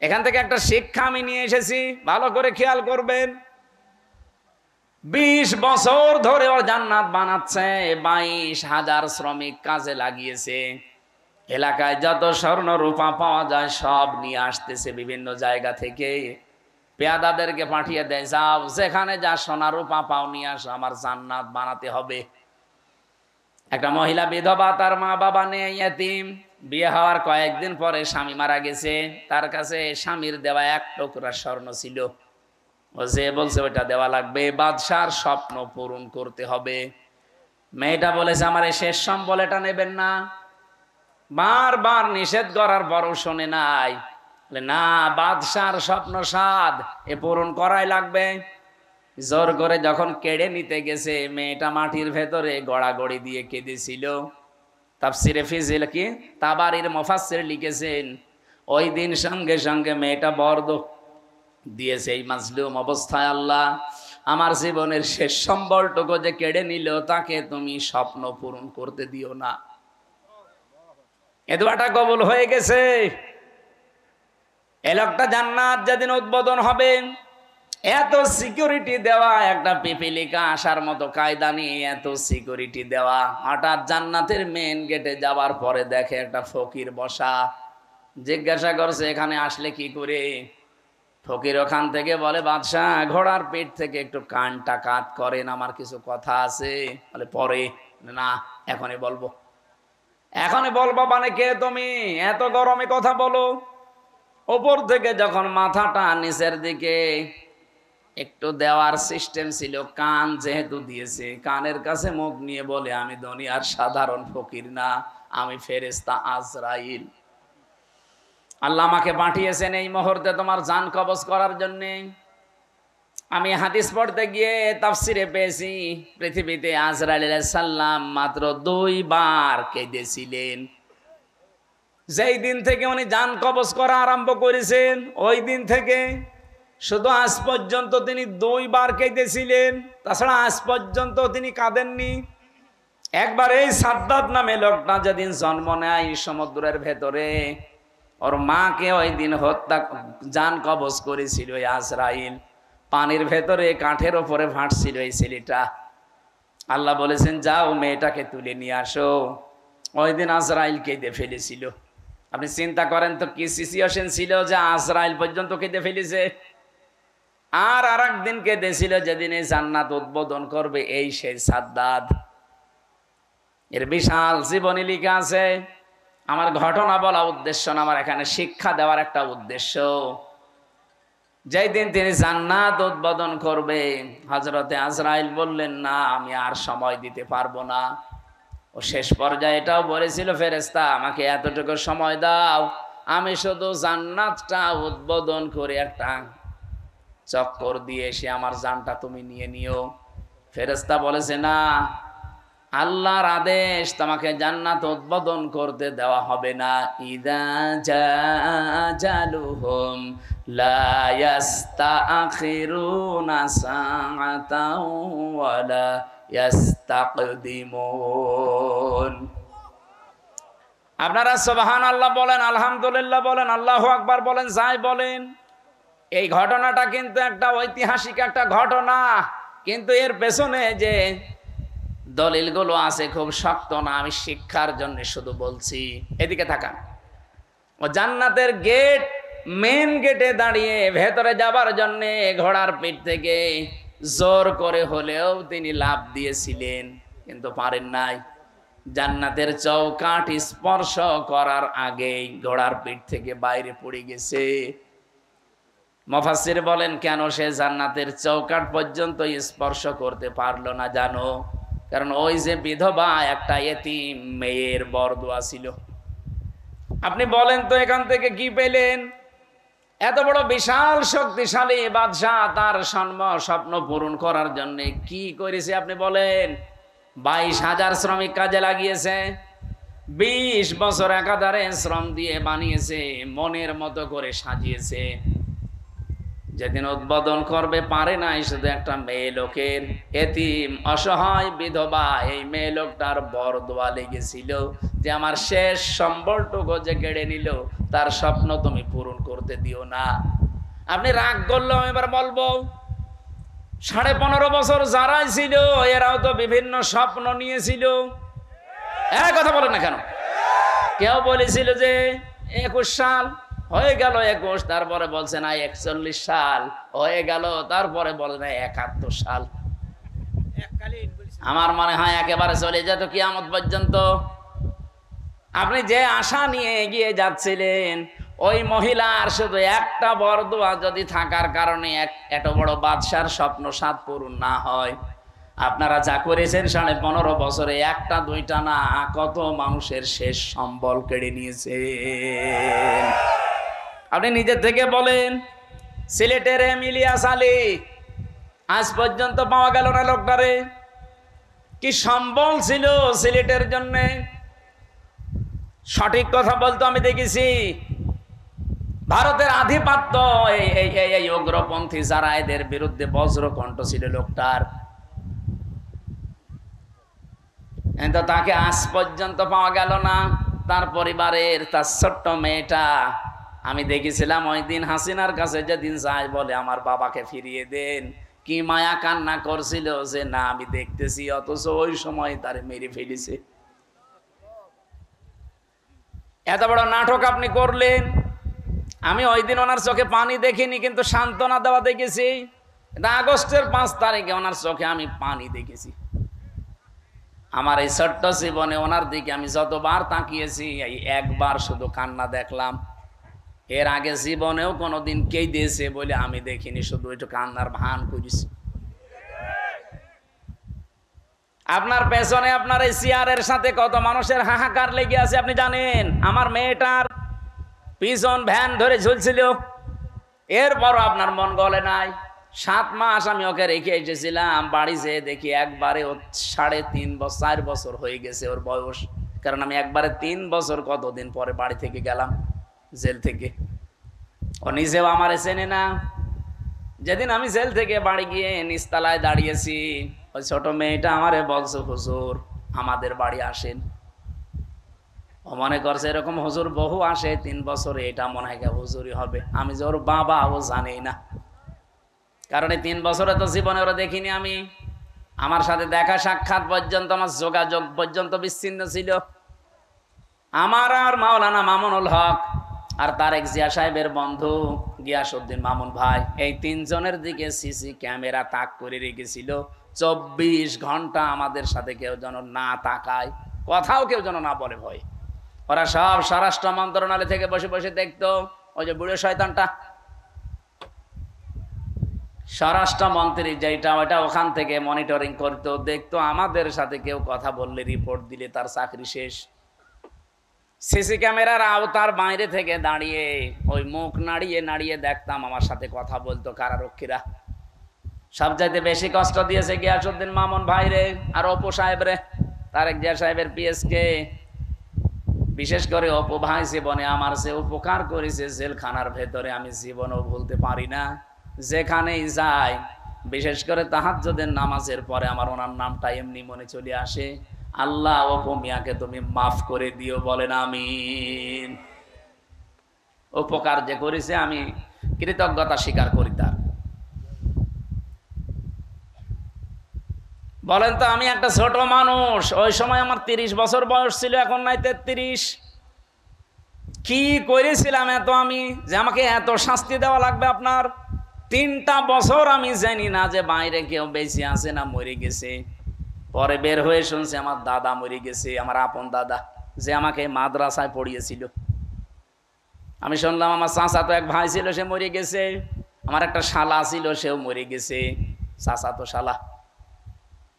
এখান থেকে একটা শিক্ষা আমি নিয়ে এসেছি, ভালো করে খেয়াল করবেন। 20 বছর ধরে ও জান্নাত বানাচ্ছে, 22,000 শ্রমিক কাজে লাগিয়েছে। এলাকায় যত স্বর্ণ রূপা পাওয়া যায় সব নিয়ে আসতেছে বিভিন্ন জায়গা থেকে। পেয়াদাদেরকে পাঠিয়ে দেয়, যাও যেখানে যা সোনা রূপা পাও নিয়ে আসো, আমার জান্নাত বানাতে হবে। একটা মহিলা বিধবা, তার মা বাবা নেই, ইয়েতিম। বিয়ে হওয়ার কয়েকদিন পরে স্বামী মারা গেছে। তার কাছে স্বামীর দেওয়া 1 টুকরা স্বর্ণ ছিল। ও যে বলছে ওইটা দেওয়া লাগবে, বাদশার স্বপ্ন পূরণ করতে হবে। মেয়েটা বলেছে আমার এই শেষ সম্বল, এটা নেবেন না। বারবার নিষেধ করার পরও শোনে নাই। না, বাদশার স্বপ্ন সাদ, এ পূরণ করাই লাগবে। জোর করে যখন কেড়ে নিতে গেছে, মেয়েটা মাটির ভেতরে গড়াগড়ি দিয়ে কেঁদেছিল। তাফসিরে ফিজিল কি তাবারির মুফাসসির লিখেছেন, ওই দিন সঙ্গে সঙ্গে মেয়েটা বর্দ দিয়েছে, এই মাজলুম অবস্থায় আল্লাহ আমার জীবনের শেষ সম্বলটুকু যে কেড়ে নিল, তাকে তুমি স্বপ্ন পূরণ করতে দিও না। এ দোয়াটা কবুল হয়ে গেছে। এই লোকটা জান্নাত যেদিন উদ্বোধন হবে, এত সিকিউরিটি দেওয়া, একটা পিপিলিকা আসার মতো কায়দা নিয়ে এত সিকিউরিটি দেওয়া। হঠাৎ জান্নাতের মেন গেটে যাওয়ার পরে দেখে একটা ফকির বসা। জিজ্ঞাসা করছে এখানে আসলে কি করে? ফকির ওখান থেকে বলে, বাদশাহ ঘোড়ার পেট থেকে একটু কানটা কাত করেন, আমার কিছু কথা আছে। বলে পরে না, এখনই বলবো। এখনই বলবো মানে কে তুমি? এত গরমে কথা বলো। ওপর থেকে যখন মাথাটা নিচের দিকে একটু দেওয়ার সিস্টেম ছিল, কান যেহেতু দিয়েছে, কানের কাছে মুখ নিয়ে বলে, আমি দুনিয়ার সাধারণ ফকির না, আমি ফেরেশতা আজরাইল। আল্লাহ আমাকে পাঠিয়েছেন এই মুহূর্তে তোমার জান কবজ করার জন্য। আমি হাদিস পড়তে গিয়ে তাফসিরে পেয়েছি, পৃথিবীতে আজরাইল আলাইহিস সালাম মাত্র 2 বার কেঁদেছিলেন। যেই দিন থেকে উনি জান কবজ করা আরম্ভ করেছেন, ওই দিন থেকে শুধু আজ পর্যন্ত তিনি 2 বার কেঁদেছিলেন। তাছাড়া আজ পর্যন্ত তিনি কাঁদেননি। একবার এই সাদ্দাত নামে লোকটা যেদিন জন্ম নেয় সমুদ্রের ভেতরে, ওর মাকে ওই দিন হত্যা জান কবজ করেছিল ওই আজরাইল। পানির ভেতরে কাঠের ওপরে ভাসছিল এই ছেলেটা। আল্লাহ বলেছেন যাও মেয়েটাকে তুলে নিয়ে আসো। ওই দিন আজরাইল কেঁদে ফেলেছিল। আপনি চিন্তা করেন তো কি সিচুয়েশন ছিল যে আজরাইল পর্যন্ত কেঁদে ফেলেছে। আর একদিন কেঁদেছিল যেদিন এই জান্নাত উদ্বোধন করবে, এই সেই সাদ্দাত। এর বিশাল জীবনী লিখা আছে। আমার ঘটনা বলা উদ্দেশ্য না, আমার এখানে শিক্ষা দেওয়ার একটা উদ্দেশ্য। যেই দিন তিনি জান্নাত উদ্বোধন করবে, হযরতে আজরাইল বললেন না, আমি আর সময় দিতে পারবো না। ও শেষ পর্যায়ে এটাও বলেছিল, ফেরেশতা আমাকে এতটুকু সময় দাও, আমি শুধু জান্নাতটা উদ্বোধন করে একটা চক্কর দিয়ে এসে আমার জানটা তুমি নিয়ে নিও। ফেরেশতা বলেছে না, আল্লাহর আদেশ, তোমাকে জান্নাত উদ্বোধন করতে দেওয়া হবে না। ইযা জাজালুহুম লা ইস্তাখিরুনা সাআতাও ওয়া লা ইস্তাকদিমুন। আপনারা সুবহানাল্লাহ বলেন, আলহামদুলিল্লাহ বলেন, আল্লাহু আকবার বলেন, যাই বলেন। এই ঘটনাটা কিন্তু একটা ঐতিহাসিক একটা ঘটনা, কিন্তু এর পেছনে যে দলিলগুলো আছে খুব শক্ত না। আমি শিক্ষার জন্য শুধু বলছি। এদিকে তাকান। ও জান্নাতের গেট, মেন গেটে দাঁড়িয়ে ভেতরে যাবার জন্য ঘোড়ার পিঠ থেকে জোর করে হলেও তিনি লাফ দিয়েছিলেন, কিন্তু পারেন নাই। জান্নাতের চৌকাঠ স্পর্শ করার আগেই ঘোড়ার পিঠ থেকে বাইরে পড়ে গেছে। মুফাসসির বলেন কেন সে জান্নাতের চৌকাঠ পর্যন্ত স্পর্শ করতে পারলো না জানো? কারণ ওই যে বিধবা একটা এতিম মেয়ের বরদোয়া ছিল। আপনি বলেন তো এখান থেকে কি পেলেন? এত বড় বিশাল শক্তিশালী বাদশাহ তার স্বপ্ন পূরণ করার জন্য কি করেছে আপনি বলেন? 22,000 শ্রমিক কাজে লাগিয়েছে, 20 বছর একাধারে শ্রম দিয়ে বানিয়েছে, মনের মতো করে সাজিয়েছে। যেদিন উদ্বোধন করবে পারে নাই শুধু একটা মেয়ে লোকের, এতিম অসহায় বিধবা এই মেয়ে লোকটার বরদোয়া লেগেছিল যে আমার শেষ সম্বলটুকু যে কেড়ে নিল তার স্বপ্ন তুমি পূরণ করতে দিও না। আপনি রাগ করলেও এবার বলবো 15.5 বছর যারাই ছিল এরাও তো বিভিন্ন স্বপ্ন নিয়েছিল। কথা বলেন না কেন? কেউ বলেছিল যে 21 সাল হয়ে গেল, 21, তারপরে বলছে না 41 সাল হয়ে গেল, তারপরে বলে না 71 সাল। আমার মনে হয় একেবারে চলে যেত কিয়ামত পর্যন্ত। আপনি যে আশা নিয়ে এগিয়ে যাচ্ছিলেন, ওই মহিলার শুধু একটা বরদোয়া যদি থাকার কারণে এত বড় বাদশার স্বপ্ন সাত পূরণ না হয়, আপনারা যা করেছেন 15.5 বছরে একটা দুইটা না কত মানুষের শেষ সম্বল কেড়ে নিয়েছেন। আপনি নিজের থেকে বলেন, সিলেটের ইলিয়াস আলী আজ পর্যন্ত পাওয়া গেল না লোকটারে। কি সম্বল ছিল সিলেটের জন্য? সঠিক কথা বলতো আমি দেখেছি। ভারতের আধিপত্য এই উগ্রপন্থী যারা এদের বিরুদ্ধে বজ্রকণ্ঠ ছিল লোকটার, কিন্তু তাকে আজ পর্যন্ত পাওয়া গেল না। তার পরিবারের তার ছোট্ট মেয়েটা আমি দেখেছিলাম ওই দিন হাসিনার কাছে যেদিন যায় বলে আমার বাবাকে ফিরিয়ে দেন, কি মায়া কান্না করছিল যে না আমি দেখতেছি, অথচ ওই সময় তারে মেরে ফেলেছে। এত বড় নাটক আপনি করলেন। আমি ওই দিন ওনার চোখে পানি দেখিনি, কিন্তু সান্ত্বনা দেওয়া দেখেছি। আগস্টের 5 তারিখে ওনার চোখে আমি পানি দেখেছি। আমার এই ছোট্ট জীবনে ওনার দিকে আমি যতবার তাকিয়েছি এই একবার শুধু কান্না দেখলাম। এর আগে জীবনেও কোনোদিন কে দিয়েছে বলে আমি দেখিনি, শুধু একটু কান্নার ভান করেছি। আপনার পেছনে আপনার এই চেয়ারের সাথে কত মানুষের হাহাকার লেগে আছে আপনি জানেন? আমার মেয়েটার পিছন ভ্যান ধরে ঝুলছিল, এরপরও আপনার মন গলে নাই। 7 মাস আমি ওকে রেখে এসেছিলাম, বাড়ি যেয়ে দেখি একবারে ও 3.5 বছর হয়ে গেছে ওর বয়স। কারণ আমি একবারে 3 বছর কতদিন পরে বাড়ি থেকে গেলাম জেল থেকে। ও নিজেও আমারে চেনে না। যেদিন আমি জেল থেকে বাড়ি গিয়ে নিচতলায় দাঁড়িয়েছি, ওই ছোট মেয়েটা আমারে বলছে হুজুর আমাদের বাড়ি আসেন। ও মনে করছে এরকম হুজুর বহু আসে 3 বছরে, এটা মনে হয় হুজুরই হবে। আমি যে ওর বাবা ও জানেই না, কারণ এই 3 বছরে তো জীবনে ওরা দেখিনি আমি। আমার সাথে দেখা সাক্ষাৎ পর্যন্ত, আমার যোগাযোগ পর্যন্ত বিচ্ছিন্ন ছিল। আমার আর মাওলানা মামুনুল হক আর তারেক জিয়া সাহেবের বন্ধু গিয়াসউদ্দিন মামুন ভাই, এই 3 জনের দিকে সিসি ক্যামেরা তাক করে রেখেছিল। 24 ঘন্টা আমাদের সাথে কেউ যেন না তাকায়, কথাও কেউ যেন না বলে ভয়। ওরা সব স্বরাষ্ট্র মন্ত্রণালয় থেকে বসে বসে দেখতো। ওই যে বুড়ো শয়তানটা স্বরাষ্ট্রমন্ত্রী যেটা, ওটা ওখান থেকে মনিটরিং করতো, দেখতো আমাদের সাথে কেউ কথা বললে রিপোর্ট দিলে তার চাকরি শেষ। সিসি ক্যামেরার আওতার বাইরে থেকে দাঁড়িয়ে ওই মুখ নাড়িয়ে নাড়িয়ে দেখতাম আমার সাথে কথা বলতো কারারক্ষীরা। সবচাইতে বেশি কষ্ট দিয়েছে গিয়াসউদ্দিন মামুন ভাই রে, আর অপু সাহেব রে, তারেক জিয়া সাহেবের পিএসকে। বিশেষ করে অপু ভাই জীবনে আমার যে উপকার করেছে জেলখানার ভেতরে আমি জীবনেও ভুলতে পারি না। যেখানেই যাই, বিশেষ করে তাহাজ্জুদের নামাজের পরে আমার ওনার নামটা এমনি মনে চলে আসে, আল্লাহ অপু মিয়াকে তুমি মাফ করে দিও, বলেন আমিন। উপকার যে করেছে আমি কৃতজ্ঞতা স্বীকার করি তার। বলেন তো, আমি একটা ছোট মানুষ, ওই সময় আমার 30 বছর বয়স ছিল, এখন নাই 33। কি করেছিলাম এত আমি যে আমাকে এত শাস্তি দেওয়া লাগবে আপনার? 3টা বছর আমি জানি না যে বাইরে কেউ বেঁচে আছে না মরে গেছে। পরে বের হয়ে শুনছি আমার দাদা মরে গেছে, আমার আপন দাদা যে আমাকে মাদ্রাসায় পড়িয়েছিল। আমি শুনলাম আমার চাচাতো এক ভাই ছিল, সে মরে গেছে। আমার একটা শালা ছিল, সেও মরে গেছে, চাচাতো শালা।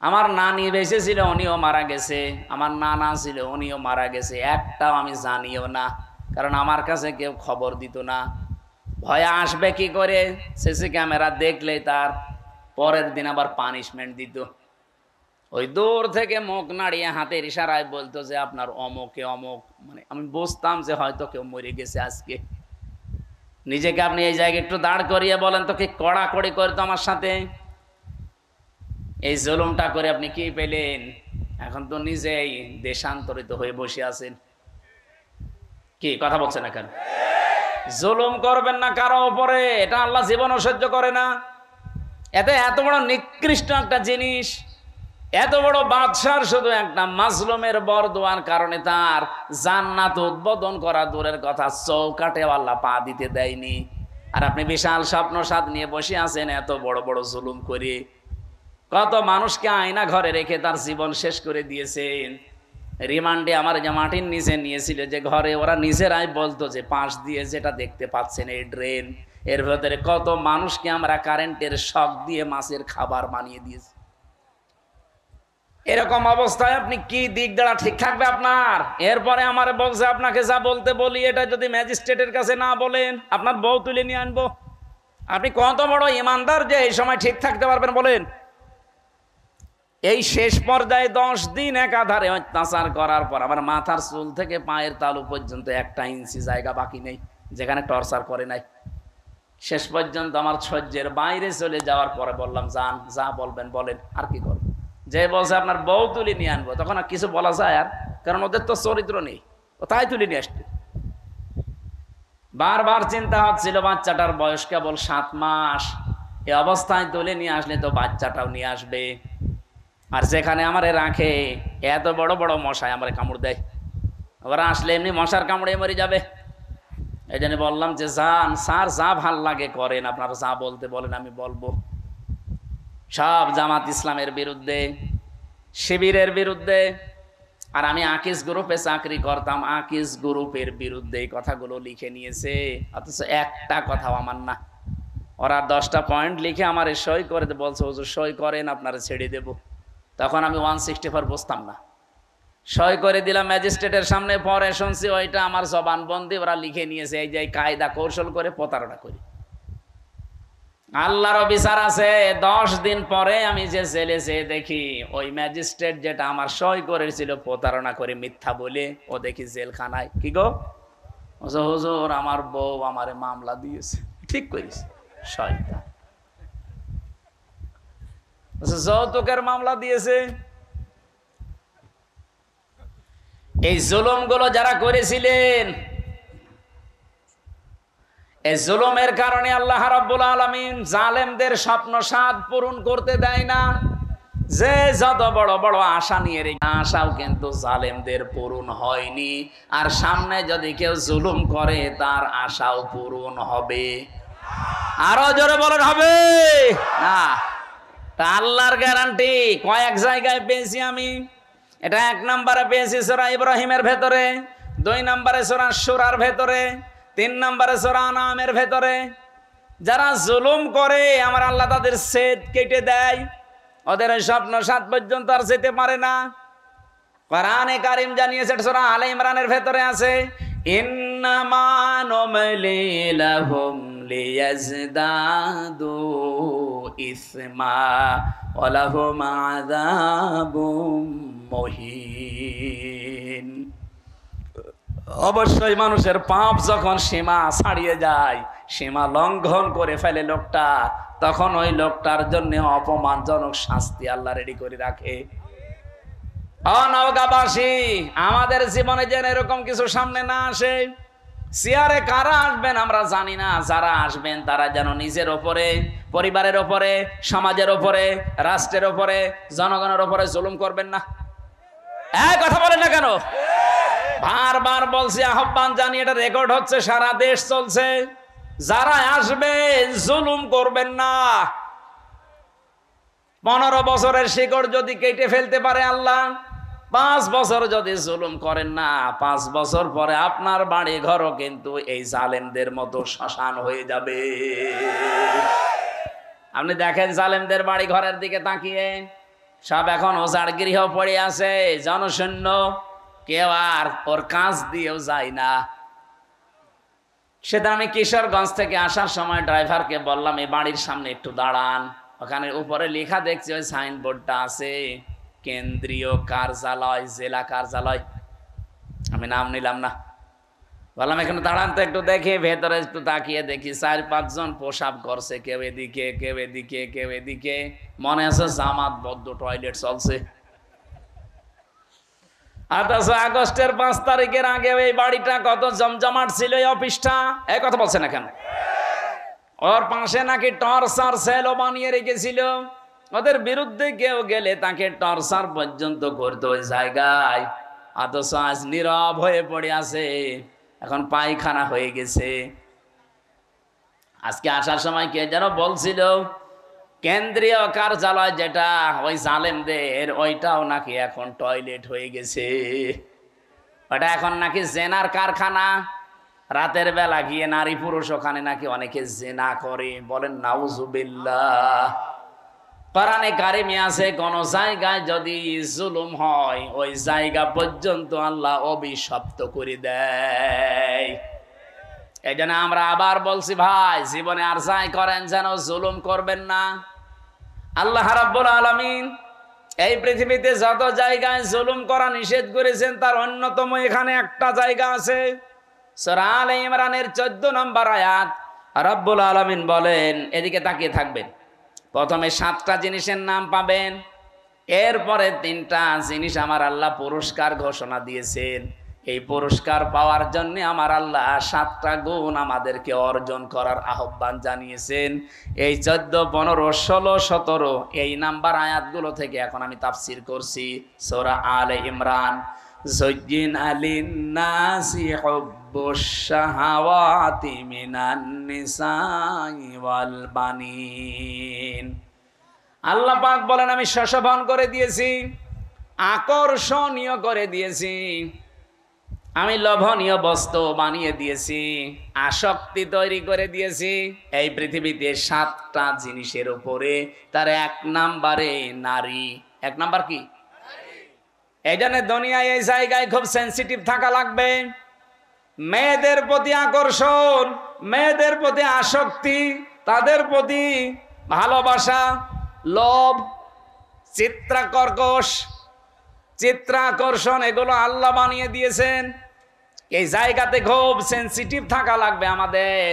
আমার নানি বেঁচে ছিল, উনিও মারা গেছে, আমার নানা ছিল, উনিও মারা গেছে, একটাও আমি জানিও না, কারণ আমার কাছে কেউ খবর দিত না। ভয়ে আসবে কি করে, সিসি ক্যামেরা দেখলে তার পরের দিন আবার পানিশমেন্ট দিত। ওই দূর থেকে মুখ নাড়িয়ে হাতের ইশারায় বলতো যে আপনার অমুকে অমুক, মানে আমি বুঝতাম যে হয়তো কেউ মরে গেছে আজকে। নিজেকে আপনি এই জায়গায় একটু দাঁড় করিয়ে বলেন তো, কি কড়াকড়ি করতো আমার সাথে, এই জুলুমটা করে আপনি কি পেলেন? এখন তো নিজেই দেশান্তরিত হয়ে বসে আছেন। কি কথা বলছেন না কেন? জুলুম করবেন না কারো উপরে, এটা আল্লাহ জীবনও সহ্য করে না। এতে এত বড় নিকৃষ্ট একটা জিনিস, এত বড় বাদশার শুধু একটা মাজলুমের বরদোয়ার কারণে তার জান্নাত উদ্বোধন করা দূরের কথা, চৌকাটে আল্লাহ পা দিতে দেয়নি। আর আপনি বিশাল স্বপ্ন সাদ নিয়ে বসে আছেন এত বড় বড় জুলুম করে। কত মানুষকে আয়না ঘরে রেখে তার জীবন শেষ করে দিয়েছেন। রিমান্ডে আমার যে মাটির নিচে নিয়েছিল, যে ঘরে ওরা নিজেরাই বলতো যে পাশ দিয়ে যেটা দেখতে পাচ্ছেন এই ড্রেন, এর ভেতরে কত মানুষকে আমরা কারেন্টের শক দিয়ে মাছের খাবার বানিয়ে দিয়েছি। এরকম অবস্থায় আপনি কি দিক দ্বারা ঠিক থাকবে আপনার? এরপরে আমার বলছে আপনাকে যা বলতে বলি, এটা যদি ম্যাজিস্ট্রেটের কাছে না বলেন আপনার বউ তুলে নিয়ে আনবো। আপনি কত বড় ইমানদার যে এই সময় ঠিক থাকতে পারবেন বলেন? এই শেষ পর্যায়ে 10 দিন একাধারে অত্যাচার করার পর আমার মাথার চুল থেকে পায়ের তালু পর্যন্ত 1 ইঞ্চি জায়গা বাকি নেই যেখানে টর্চার করে নাই। শেষ পর্যন্ত আমার সহ্যের বাইরে চলে যাওয়ার পরে বললাম, যান, যা বলবেন বলেন, আর কি করবেন। যে বলছে আপনার বউ তুলে নিয়ে আনবো, তখন আর কিছু বলা যায়? আর কারণ ওদের তো চরিত্র নেই, ও তাই তুলে নিয়ে আসছে। বারবার চিন্তা হচ্ছিল বাচ্চাটার বয়স কেবল 7 মাস, এই অবস্থায় তুলে নিয়ে আসলে তো বাচ্চাটাও নিয়ে আসবে। আর যেখানে আমারে রাখে এত বড় বড় মশায় আমারে কামড় দেয়, ওরা আসলে এমনি মশার কামড়ে মরে যাবে। এই জন্য বললাম যে যান স্যার, যা ভাল লাগে করেন, আপনারা যা বলতে বলেন আমি বলবো। সব জামাত ইসলামের বিরুদ্ধে, শিবিরের বিরুদ্ধে। আর আমি আকিস গ্রুপে চাকরি করতাম, আকিস গ্রুপের বিরুদ্ধে এই কথাগুলো লিখে নিয়েছে, অথচ একটা কথাও আমার না। ওরা 10টা পয়েন্ট লিখে আমার সই করে বলছে হুজুর সই করেন, আপনারা ছেড়ে দেব। তখন আমি 164 বুঝতাম না, সই করে দিলাম ম্যাজিস্ট্রেটের সামনে। পরে শুনছি ওইটা আমার জবানবন্দি, ওরা লিখে নিয়েছে এই যে কায়দা কৌশল করে প্রতারণা করি। আল্লাহরও বিচার আছে। 10 দিন পরে আমি যে জেলে যেয়ে দেখি ওই ম্যাজিস্ট্রেট যেটা আমার সই করেছিল প্রতারণা করে মিথ্যা বলে, ও দেখি জেলখানায়। কি গো হুজুর, আমার বউ আমারে মামলা দিয়েছে। ঠিক করিস, শয়তান, যৌতুকের মামলা দিয়েছে। এই জুলুম গুলো যারা করেছিলেন, এই জুলুমের কারণে আল্লাহ রাব্বুল আলামিন জালেমদের স্বপ্ন সাদ পূরণ করতে দেয় না। যে যত বড় বড় আশা নিয়ে রেখে, আশাও কিন্তু জালেমদের পূরণ হয়নি। আর সামনে যদি কেউ জুলুম করে তার আশাও পূরণ হবে। আরো জোরে বলেন হবে না? তা আল্লাহর গ্যারান্টি কয়েক জায়গায় পেয়েছি আমি। এটা 1 নম্বরে পেয়েছি সূরা ইব্রাহিমের ভেতরে, 2 নম্বরে সূরা শুরার ভেতরে, 3 নম্বরে সূরা আনামের ভেতরে। যারা জুলুম করে আমার আল্লাহ তাদের সেদ কেটে দেয়, ওদের স্বপ্ন 7 পর্যন্ত আর যেতে পারে না। কোরআনে কারীম জানিয়েছে, সূরা আলে ইমরানের ভেতরে আছে, ইন্নামা নুমলি লাহুম লিয়াজদাদু ইসমা ওয়া লাহুম আযাবুম মুহিন। অবশ্যই মানুষের পাপ যখন সীমা ছাড়িয়ে যায়, সীমা লঙ্ঘন করে ফেলে লোকটা, তখন ওই লোকটার জন্য অপমানজনক শাস্তি আল্লাহ রেডি করে রাখে। নওগাঁবাসী, আমাদের জীবনে যেন এরকম কিছু সামনে না আসে। চেয়ারে কারা আসবেন আমরা জানি না, যারা আসবেন তারা যেন নিজের ওপরে, পরিবারের ওপরে, সমাজের ওপরে, রাষ্ট্রের ওপরে, জনগণের ওপরে জুলুম করবেন না। কথা বলেন না কেন? বারবার বলছি, আহ্বান জানিয়ে, এটা রেকর্ড হচ্ছে, সারা দেশ চলছে। যারা আসবে জুলুম করবেন না। 15 বছরের শিকড় যদি কেটে ফেলতে পারে আল্লাহ, 5 বছর যদি জুলুম করেন না, 5 বছর পরে আপনার বাড়ি ঘরও কিন্তু এই জালেমদের মতো শ্মশান হয়ে যাবে। আপনি দেখেন জালেমদের বাড়ি ঘরের দিকে তাকিয়ে, সব এখন ওজাড় গৃহ পড়ে আছে, জনশূন্য, কেউ আর ওর কাজ দিয়েও যায় না। সেটা আমি কিশোরগঞ্জ থেকে আসার সময় ড্রাইভারকে বললাম এই বাড়ির সামনে একটু দাঁড়ান, ওখানে উপরে লেখা দেখছি, ওই সাইনবোর্ডটা আছে কেন্দ্রীয় কার্যালয়, জেলা কার্যালয়। আমি নাম নিলাম না, বললাম এখানে দাঁড়ান তো একটু দেখি। ভেতরে একটু তাকিয়ে দেখি 4-5 জন পোশাক করছে, কেউ এদিকে কেউ এদিকে কেউ এদিকে, মনে আছে জামাত বদ্ধ টয়লেট চলছে। অথচ আগস্টের 5 তারিখের আগে এই বাড়িটা কত জমজমাট ছিল, এই অফিসটা। এই কথা বলছে না কেন? ওর পাশে নাকি টর্চার সেলও বানিয়ে রেখেছিল, ওদের বিরুদ্ধে কেউ গেলে তাকে টর্চার পর্যন্ত করতো ওই জায়গায়। অথচ আজ নীরব হয়ে পড়ে আছে, এখন পায়খানা হয়ে গেছে। আজকে আসার সময় কে যেন বলছিল কেন্দ্রীয় কার্যালয় যেটা ওই জালেমদের, ওইটাও নাকি এখন টয়লেট হয়ে গেছে। ওটা এখন নাকি জেনার কারখানা। রাতের বেলা গিয়ে নারী পুরুষ ওখানে নাকি অনেকে জেনা করে। বলেন নাউজুবিল্লাহ। কোরআনে কারিমে আছে কোন জায়গায় যদি জুলুম হয় ওই জায়গা পর্যন্ত আল্লাহ অভিশপ্ত করে দেয়। এই জন্য আমরা আবার বলছি ভাই, জীবনে আর যাই করেন যেন জুলুম করবেন না। আল্লাহ রাব্বুল আলামিন এই পৃথিবীতে যত জায়গায় জুলুম করা নিষেধ করেছেন তার অন্যতম এখানে একটা জায়গা আছে। সূরা আলে ইমরানের 14 নম্বর আয়াত রাব্বুল আলামিন বলেন, এদিকে তাকিয়ে থাকবেন, প্রথমে 7টা জিনিসের নাম পাবেন, এরপরে 3টা জিনিস আমার আল্লাহ পুরস্কার ঘোষণা দিয়েছেন। এই পুরস্কার পাওয়ার জন্য আমার আল্লাহ 7টা গুণ আমাদেরকে অর্জন করার আহ্বান জানিয়েছেন। এই 14, 15, 16, 17 এই নাম্বার আয়াতগুলো থেকে এখন আমি তাফসীর করছি। সূরা আলে ইমরান। যুজ্জিনা লিন-নাসি হুব্বুশ শাহাওয়াতি মিনান নিসাই ওয়াল বানিন। আল্লাহ পাক বলেন আমি শোষণ করে দিয়েছি, আকর্ষণীয় করে দিয়েছি, আমি লোভনীয় বস্তু বানিয়ে দিয়েছি, আসক্তি তৈরি করে দিয়েছি এই পৃথিবীতে 7টা জিনিসের উপরে। তার 1 নম্বরে নারী। 1 নাম্বার কি? এই জন্য দুনিয়ায় এই জায়গায় খুব সেন্সিটিভ থাকা লাগবে। মেয়েদের প্রতি আকর্ষণ, মেয়েদের প্রতি আসক্তি, তাদের প্রতি ভালোবাসা, লোভ, চিত্রাকর্ষণ, এগুলো আল্লাহ বানিয়ে দিয়েছেন। এই জায়গাতে খুব সেন্সিটিভ থাকা লাগবে আমাদের।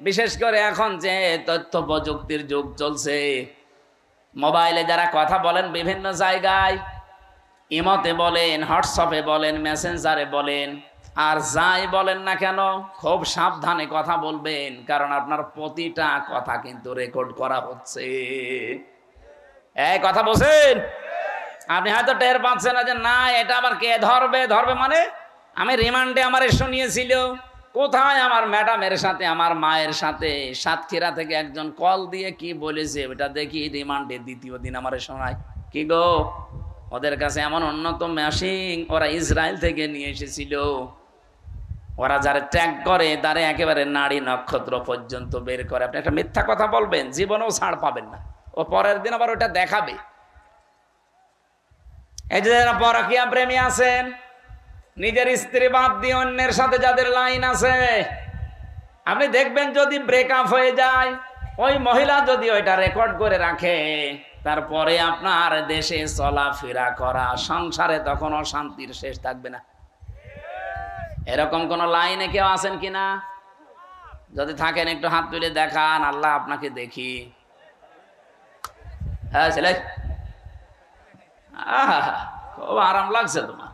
বিশেষ করে এখন যে তথ্য প্রযুক্তির যুগ চলছে, মোবাইলে যারা কথা বলেন বিভিন্ন জায়গায়, ইমোতে বলেন, হোয়াটসঅ্যাপে বলেন, মেসেঞ্জারে বলেন, আর যাই বলেন না কেন খুব সাবধানে কথা বলবেন, কারণ আপনার প্রতিটা কথা কিন্তু রেকর্ড করা হচ্ছে। এই কথা বলছেন, আপনি হয়তো টের পাচ্ছেন না যে না এটা আবার কে ধরবে মানে আমি রিমান্ডে আমার শুনিয়েছিল, কোথায় আমার ম্যাডামের সাথে আমার মায়ের সাথে সাতক্ষীরা থেকে একজন কল দিয়ে কি বলেছে ওটা দেখি রিমান্ডে 2য় দিন আমার শোনায়। কি গো, ওদের কাছে এমন উন্নত মেশিন ওরা ইসরায়েল থেকে নিয়ে এসেছিল, ওরা যারা ট্র্যাক করে তারা একেবারে নাড়ি নক্ষত্র পর্যন্ত বের করে। আপনি একটা মিথ্যা কথা বলবেন, জীবনেও ছাড় পাবেন না, ও পরের দিন আবার ওটা দেখাবে। এই যে যারা পরকীয়া প্রেমী আছেন, নিজের স্ত্রী বাদ দিয়ে অন্যের সাথে যাদের লাইন আছে, আপনি দেখবেন যদি ব্রেকআপ হয়ে যায়, ওই মহিলা যদি ওইটা রেকর্ড করে রাখে, তারপরে আপনার দেশে চলাফেরা করা, সংসারে তখন অশান্তির শেষ থাকবে না। এরকম কোন লাইনে কেউ আছেন কিনা? যদি থাকেন একটু হাত তুলে দেখান, আল্লাহ আপনাকে দেখি। হ্যাঁ ছেলে, খুব আরাম লাগছে তোমার।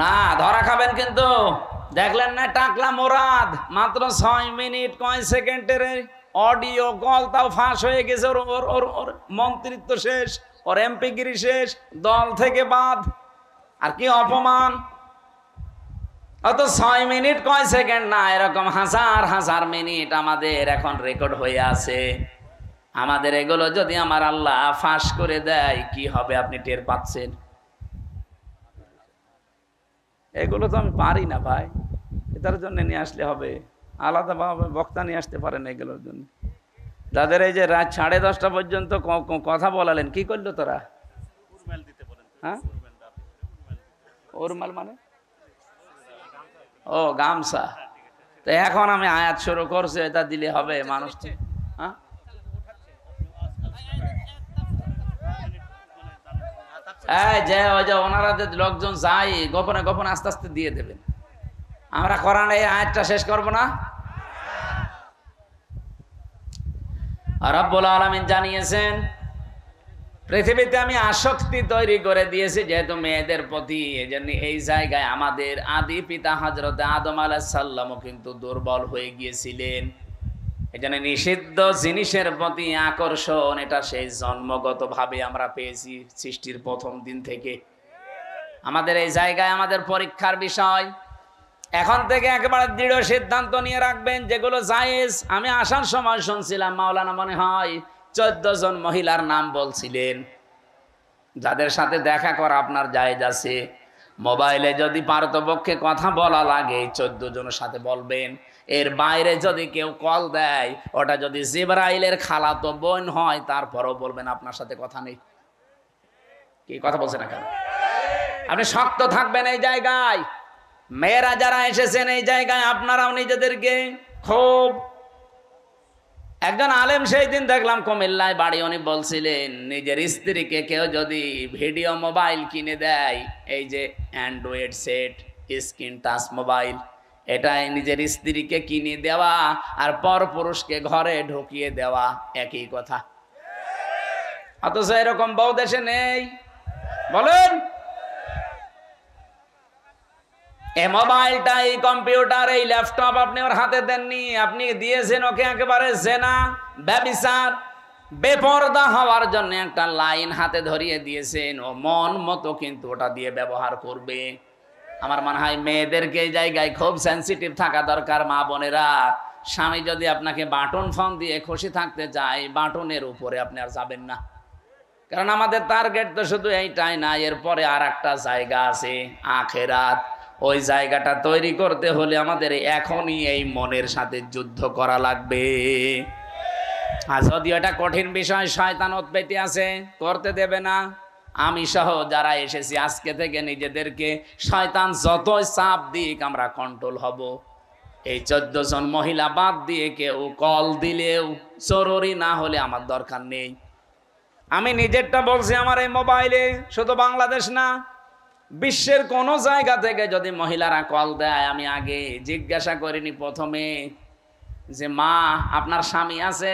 না ধরা খাবেন কিন্তু। দেখলেন না টাকলা মোরাদ মাত্র 6 মিনিট কয় সেকেন্ডের অডিও কল, তাও ফাঁস হয়ে গেছে। ওর মন্ত্রিত্ব শেষ, ওর এমপিগিরি শেষ, দল থেকে বাদ। আর কি অপমান! অত 6 মিনিট কয় সেকেন্ড না, এরকম হাজার হাজার মিনিট আমাদের এখন রেকর্ড হয়ে আছে। আমাদের এগুলো যদি আমার আল্লাহ ফাঁস করে দেয় কি হবে আপনি টের পাচ্ছেন? এগুলো তো আমি পারি না ভাই, এটার জন্য নিয়ে আসলে হবে, আলাদাভাবে বক্তা নিয়ে আসতে পারেন এগুলোর জন্য। যাদের এই যে রাত 10:30 পর্যন্ত কথা বলালেন, কি করলো তোরা? হ্যাঁ, ওরমাল মানে ও গামছা। তো এখন আমি আয়াত শুরু করছি, এটা দিলে হবে মানুষ? হ্যাঁ, এই যে ওই যে ওনারা যে লোকজন যাই গোপনে গোপনে আস্তে আস্তে দিয়ে দেবেন। আমরা কোরআন এই আয়াতটা শেষ করব না? রব্বুল আলামিন জানিয়েছেন, পৃথিবীতে আমি আসক্তি তৈরি করে দিয়েছি যেহেতু মেয়েদের প্রতি, এজন্য এই জায়গায় আমাদের আদি পিতা হযরত আদম আলাইহিস সালামও কিন্তু দুর্বল হয়ে গিয়েছিলেন। এজন্য নিষিদ্ধ জিনিসের প্রতি আকর্ষণ, এটা সেই জন্মগতভাবে আমরা পেয়েছি সৃষ্টির প্রথম দিন থেকে। আমাদের এই জায়গায় আমাদের পরীক্ষার বিষয়। এখন থেকে একেবারে দৃঢ় সিদ্ধান্ত নিয়ে রাখবেন যেগুলো জায়েজ। আমি আসার সময় শুনছিলাম মাওলানা মনে হয় 14 জন মহিলার নাম বলছিলেন যাদের সাথে দেখা করা আপনার জায়েজ আছে। মোবাইলে যদি পারতপক্ষে কথা বলা লাগে 14 জনের সাথে বলবেন। এর বাইরে যদি কেউ কল দেয়, ওটা যদি জিবরাইলের খালাতো বোন হয়, তারপরও বলবেন আপনার সাথে কথা নেই। কি কথা বলছেন না কেন? আপনি শক্ত থাকবেন এই জায়গায়। মেয়েরা যারা এসেছেন এই জায়গায়, আপনারাও নিজেদেরকে খুব, একজন আলেম সেই দিন দেখলাম কুমিল্লায় বাড়ি, উনি বলছিলেন নিজের স্ত্রীকে কেউ যদি ভিডিও মোবাইল কিনে দেয়, এই যে Android set, screen touch mobile, এটাই নিজের স্ত্রীকে কিনে দেওয়া আর পর পুরুষকে ঘরে ঢুকিয়ে দেওয়া একই কথা। অথচ এরকম বউ দেশে নেই। বলেন, এই মোবাইলটা, এই কম্পিউটার, এই ল্যাপটপ আপনি ওর হাতে দেননি, আপনি দিয়েছেন ওকে একেবারে জেনা, ব্যভিচার, বেপরদা হওয়ার জন্য একটা লাইন হাতে ধরিয়ে দিয়েছেন। ও মন মতো কিন্তু ওটা দিয়ে ব্যবহার করবে। আমার মনে হয় মেয়েদেরকে এই জায়গায় খুব সেন্সিটিভ থাকা দরকার। মা বোনেরা, স্বামী যদি আপনাকে বাটন ফোন দিয়ে খুশি থাকতে চায়, বাটনের উপরে আপনি আর যাবেন না। কারণ আমাদের টার্গেট তো শুধু এইটাই না, এরপরে আর একটা জায়গা আছে, আখেরাত। ওই জায়গাটা তৈরি করতে হলে আমাদের এখনই এই মনের সাথে যুদ্ধ করা লাগবে। আর যদিও এটা কঠিন বিষয়, শয়তান উৎপত্তি আছে, করতে দেবে না। আমি সহ যারা এসেছি আজকে থেকে নিজেদেরকে শয়তান যতই চাপ দিক আমরা কন্ট্রোল হব। এই 14 জন মহিলা বাদ দিয়ে কেউ কল দিলেও জরুরি না হলে আমার দরকার নেই। আমি নিজেরটা বলছি, আমার এই মোবাইলে শুধু বাংলাদেশ না, বিশ্বের কোন জায়গা থেকে যদি মহিলারা কল দেয়, আমি আগে জিজ্ঞাসা করিনি প্রথমে যে মা আপনার স্বামী আছে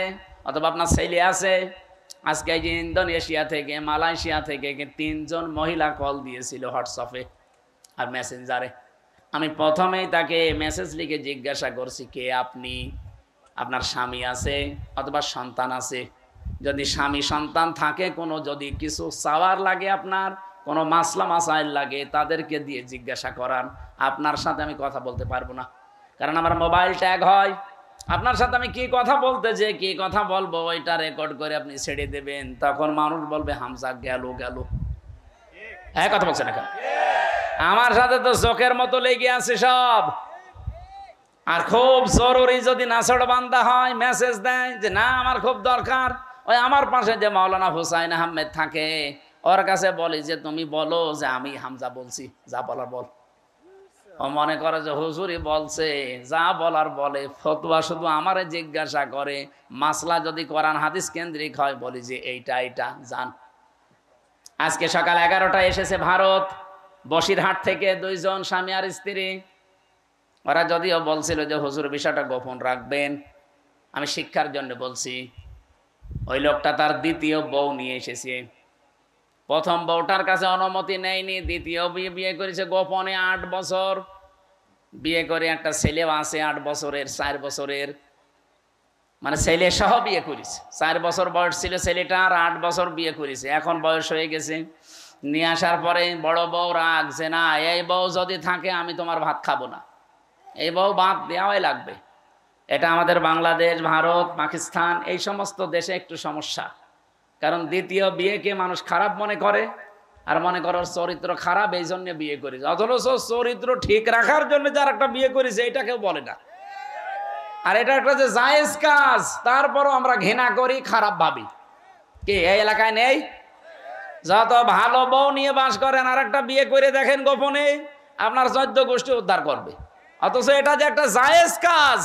অথবা আপনার ছেলে আছে। আজকে এই যে ইন্দোনেশিয়া থেকে, মালয়েশিয়া থেকে 3 জন মহিলা কল দিয়েছিল হোয়াটসঅ্যাপে আর মেসেঞ্জারে। আমি প্রথমেই তাকে মেসেজ লিখে জিজ্ঞাসা করছি, কে আপনি, আপনার স্বামী আছে অথবা সন্তান আছে? যদি স্বামী সন্তান থাকে, কোনো যদি কিছু চাওয়ার লাগে, আপনার কোনো মাসলা মাসাইল লাগে, তাদেরকে দিয়ে জিজ্ঞাসা করান। আপনার সাথে আমি কথা বলতে পারবো না, কারণ আমার মোবাইল ট্যাগ হয়। আপনার সাথে আমি কি কথা বলতে যে কি কথা বলবো ওইটা রেকর্ড করে আপনি ছেড়ে দেবেন, তখন মানুষ বলবে হামজা গেল গেল। হ্যাঁ, কথা বলছে না কেন? আমার সাথে তো চোখের মতো লেগে আছে সব। আর খুব জরুরি যদি নাছড় বান্দা হয়, মেসেজ দেয় যে না আমার খুব দরকার, ওই আমার পাশে যে মাওলানা হুসাইন আহমেদ থাকে, ওর কাছে বলি যে তুমি বলো যে আমি হামজা বলছি, যা বলার বল। ও মনে করে যে হুজুরি বলছে, যা বলার বলে। ফতোয়া শুধু আমারে জিজ্ঞাসা করে, মাসলা যদি কোরআন হাদিস কেন্দ্রিক হয় বলি যে এইটা এইটা জান। আজকে সকাল 11টায় এসেছে ভারত, বসিরহাট থেকে 2 জন স্বামী আর স্ত্রী। ওরা যদিও বলছিল যে হুজুর বিষয়টা গোপন রাখবেন, আমি শিক্ষার জন্য বলছি। ওই লোকটা তার দ্বিতীয় বউ নিয়ে এসেছে। প্রথম বউটার কাছে অনুমতি নেয়নি, দ্বিতীয় বিয়ে করেছে গোপনে 8 বছর বিয়ে করে। একটা ছেলেও আছে 8 বছরের, 4 বছরের, মানে ছেলে সহ বিয়ে করেছে। 4 বছর বয়স ছিল ছেলেটা, আর 8 বছর বিয়ে করেছে। এখন বয়স হয়ে গেছে। নিয়ে আসার পরে বড় বউ রাখছে, না এই বউ যদি থাকে আমি তোমার ভাত খাবো না, এই বউ বাদ দেওয়াই লাগবে। এটা আমাদের বাংলাদেশ, ভারত, পাকিস্তান এই সমস্ত দেশে একটু সমস্যা। কারণ দ্বিতীয় বিয়েকে মানুষ খারাপ মনে করে, আর মনে করো চরিত্র খারাপ, এই জন্য বিয়ে করেছে। অথচ চরিত্র ঠিক রাখার জন্য যার একটা বিয়ে করেছে, এটা কেউ বলে না। আর এটা একটা যে জায়েজ কাজ, তারপরও আমরা ঘৃণা করি, খারাপ ভাবি। কি এই এলাকায় নেই? যত ভালো বউ নিয়ে বাস করেন আর একটা বিয়ে করে দেখেন গোপনে, আপনার 14 গোষ্ঠী উদ্ধার করবে। অথচ এটা যে একটা জায়েজ কাজ,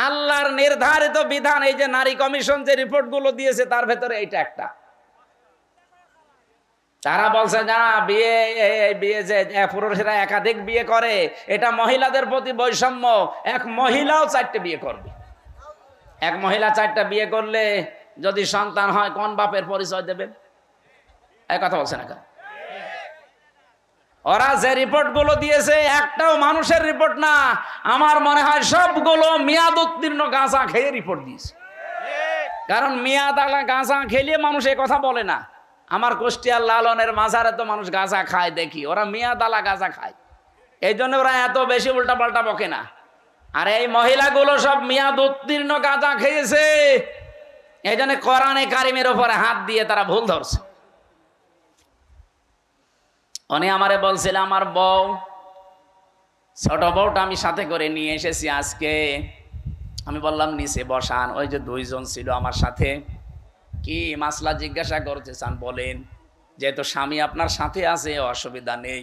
আল্লাহর নির্ধারিত বিধান। এই যে নারী কমিশন যে রিপোর্টগুলো দিয়েছে তার ভেতরে এইটা একটা। তারা বলছে না, বিয়ে যে পুরুষেরা একাধিক বিয়ে করে, এটা মহিলাদের প্রতি বৈষম্য। এক মহিলাও 4টে বিয়ে করবে। এক মহিলা 4টা বিয়ে করলে যদি সন্তান হয়, কোন বাপের পরিচয় দেবেন? এই কথা বলছে না কেন? ওরা যে রিপোর্ট গুলো দিয়েছে একটাও মানুষের রিপোর্ট না, আমার মনে হয় সবগুলো মেয়াদ উত্তীর্ণ গাঁজা খেয়ে রিপোর্ট দিয়েছে। কারণ মেয়াদ আলা গাঁজা খেলে মানুষ এ কথা বলে না। আমার কুষ্টিয়ার লালনের মাজারে তো মানুষ গাঁজা খায় দেখি, ওরা মেয়াদ আলা গাঁজা খায়, এই জন্য ওরা এত বেশি উল্টা পাল্টা বকে না। আর এই মহিলাগুলো সব মেয়াদ উত্তীর্ণ গাঁজা খেয়েছে, এই জন্য কোরআনে কারিমের উপরে হাত দিয়ে তারা ভুল ধরছে। উনি আমারে বলছিল, আমার বউ, ছোট বউটা আমি সাথে করে নিয়ে এসেছি আজকে। আমি বললাম নিচে বসান। ওই যে 2 জন ছিল আমার সাথে। কি মাসলা জিজ্ঞাসা করতে চান বলেন? যেহেতু স্বামী আপনার সাথে আছে, অসুবিধা নেই।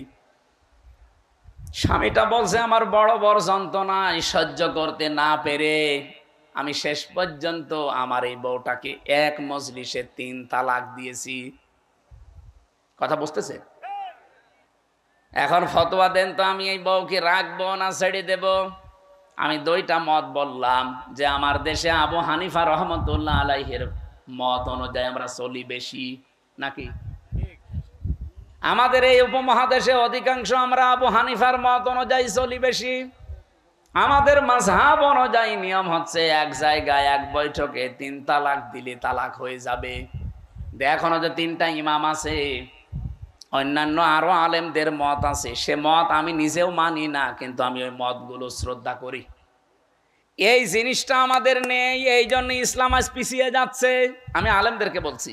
স্বামীটা বলছে, আমার বড় বড় যন্ত্রণা সহ্য করতে না পেরে আমি শেষ পর্যন্ত আমার এই বউটাকে এক মজলিসে 3 তালাক দিয়েছি। কথা বুঝতেছে? এখন ফতোয়া দেন তো, আমি এই বউকে রাখবো না ছেড়ে দেব? আমি 2টা মত বললাম যে আমার দেশে আবু হানিফা রহমতুল্লাহ আলাইহির মত অনুযায়ী আমরা চলি বেশি, নাকি আমাদের এই উপমহাদেশে অধিকাংশ আমরা আবু হানিফার মত অনুযায়ী চলি বেশি। আমাদের মাযহাব অনুযায়ী নিয়ম হচ্ছে এক জায়গায় এক বৈঠকে 3 তালাক দিলে তালাক হয়ে যাবে। এখনো যে 3টা ইমাম আছে, অন্যান্য আরো আলেমদের মত আছে, সে মত আমি নিজেও মানি না, কিন্তু আমি ওই মতগুলো শ্রদ্ধা করি। এই জিনিসটা আমাদের নেই, এই জন্য ইসলাম আজ পিছিয়ে যাচ্ছে। আমি আলেমদেরকে বলছি,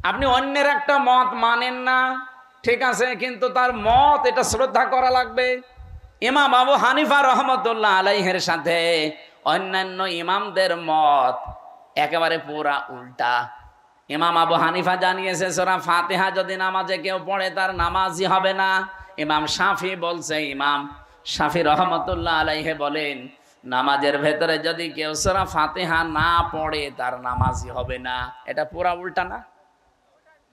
আপনি অন্যের একটা মত মানেন না, ঠিক আছে, কিন্তু তার মত এটা শ্রদ্ধা করা লাগবে। ইমাম আবু হানিফা রহমতুল্লাহ আলাইহির সাথে অন্যান্য ইমামদের মত একেবারে পুরা উল্টা। ইমাম আবু হানিফা জানিয়েছে সূরা ফাতিহা যদি নামাজে কেউ পড়ে তার নামাজই হবে না। ইমাম শাফি বলছে, ইমাম শাফি রহমতুল্লাহ আলাইহি বলেন, নামাজের ভেতরে যদি কেউ সূরা ফাতিহা না পড়ে তার নামাজই হবে না। এটা পুরা উল্টা না?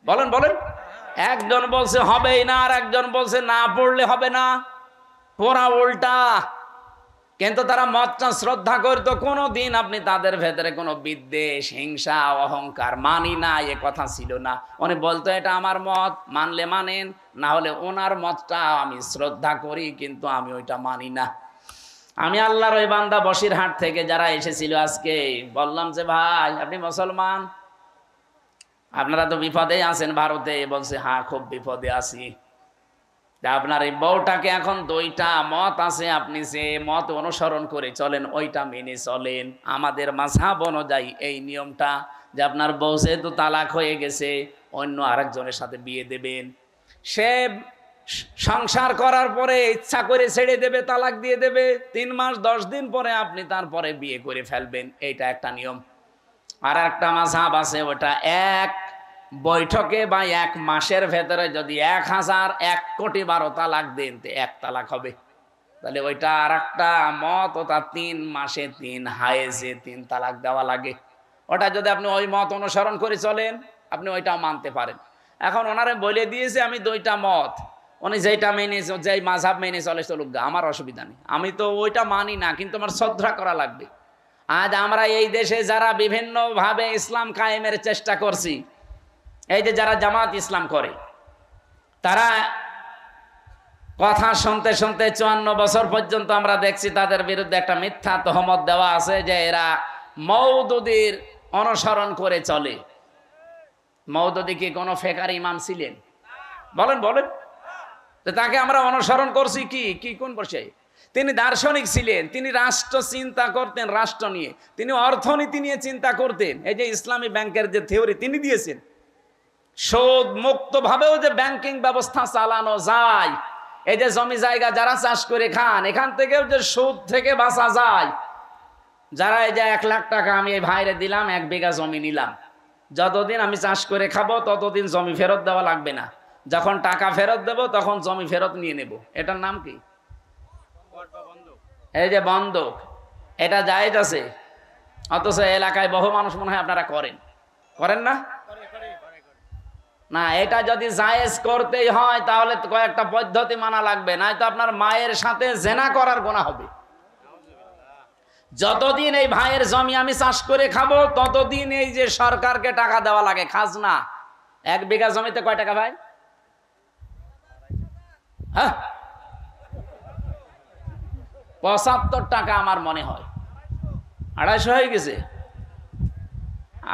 বলেন বলেন। একজন বলছে হবেই না, আর একজন বলছে না পড়লে হবে না। পুরা উল্টা। কিন্তু তারা মতটা শ্রদ্ধা করতো। কোনো দিন আপনি তাদের ভেতরে কোনো বিদ্বেষ, হিংসা, অহংকার, মানি না এ কথা ছিল না। উনি বলতো এটা আমার মত, মানলে মানেন, না হলে ওনার মতটা আমি শ্রদ্ধা করি, কিন্তু আমি ওইটা মানি না। আমি আল্লাহর ওই বান্দা বসিরহাট থেকে যারা এসেছিল আজকে বললাম যে ভাই আপনি মুসলমান, আপনারা তো বিপদে আছেন ভারতে। বলছে হ্যাঁ খুব বিপদে আছি। আপনার এই বউটাকে এখন 2টা মত আছে, আপনি যে মত অনুসরণ করে চলেন ওইটা মেনে চলেন। আমাদের মাযহাব অনুযায়ী এই নিয়মটা যে আপনার বউ যেহেতু তালাক হয়ে গেছে, অন্য আরেকজনের সাথে বিয়ে দেবেন। সে সংসার করার পরে ইচ্ছা করে ছেড়ে দেবে, তালাক দিয়ে দেবে। 3 মাস 10 দিন পরে আপনি তারপরে বিয়ে করে ফেলবেন, এইটা একটা নিয়ম। আর একটা মাযহাব আছে, ওটা এক বৈঠকে বা 1 মাসের ভেতরে যদি 1 কোটি 12 তালাক দেন তো 1 তালাক হবে। তাহলে ওইটা আর একটা মত, ওটা 3 মাসে 3 হায়েজে 3 তালাক দেওয়া লাগে। ওটা যদি আপনি ওই মত অনুসরণ করে চলেন, আপনি ওইটাও মানতে পারেন। এখন ওনারে বলে দিয়েছে আমি 2টা মত, উনি যেটা মেনে, যেই মাযহাব মেনে চলে চলুক, আমার অসুবিধা নেই। আমি তো ওইটা মানি না, কিন্তু আমার শ্রদ্ধা করা লাগবে। আজ আমরা এই দেশে যারা বিভিন্নভাবে ইসলাম কায়েমের চেষ্টা করছি, এই যে যারা জামাত ইসলাম করে, তারা কথা শুনতে শুনতে 54 বছর পর্যন্ত আমরা দেখছি তাদের বিরুদ্ধে একটা মিথ্যা তহমত দেওয়া আছে যে এরা মওদুদীর অনুসরণ করে চলে। মওদুদী কি কোনো ফেকার ইমাম ছিলেন? বলেন বলেন। তাকে আমরা অনুসরণ করছি কি কি কোন বসে? তিনি দার্শনিক ছিলেন, তিনি রাষ্ট্র চিন্তা করতেন, রাষ্ট্র নিয়ে, তিনি অর্থনীতি নিয়ে চিন্তা করতেন। এই যে ইসলামী ব্যাংকের যে থিওরি তিনি দিয়েছেন, সুদ মুক্ত ভাবেও যে ব্যাংকিং ব্যবস্থা চালানো যায়, এই যে জমি জায়গা যারা চাষ করে খান, এখান থেকেও যে সুদ থেকে বাঁচা যায়, যারা এই যে 1 লাখ টাকা আমি এই ভাইরে দিলাম, 1 বিঘা জমি নিলাম, যতদিন আমি চাষ করে খাবো ততদিন জমি ফেরত দেওয়া লাগবে না, যখন টাকা ফেরত দেব তখন জমি ফেরত নিয়ে নেব। এটার নাম কি? এই যে বন্ধক। এটা জায়েজ আছে, অথচ এলাকায় বহু মানুষ মনে হয় আপনারা করেন না? না, এটা যদি জায়েজ করতেই হয় তাহলে কয়েকটা পদ্ধতি মানা লাগবে, নয়তো আপনার মায়ের সাথে জেনা করার গুনাহ হবে। যতদিন এই ভাইয়ের জমি আমি চাষ করে খাবো ততদিন এই যে সরকারকে টাকা দেওয়া লাগে খাজনা। 1 বিঘা জমিতে কয় টাকা ভাই? হ্যাঁ, 75 টাকা আমার মনে হয়, 250 হয়ে গেছে।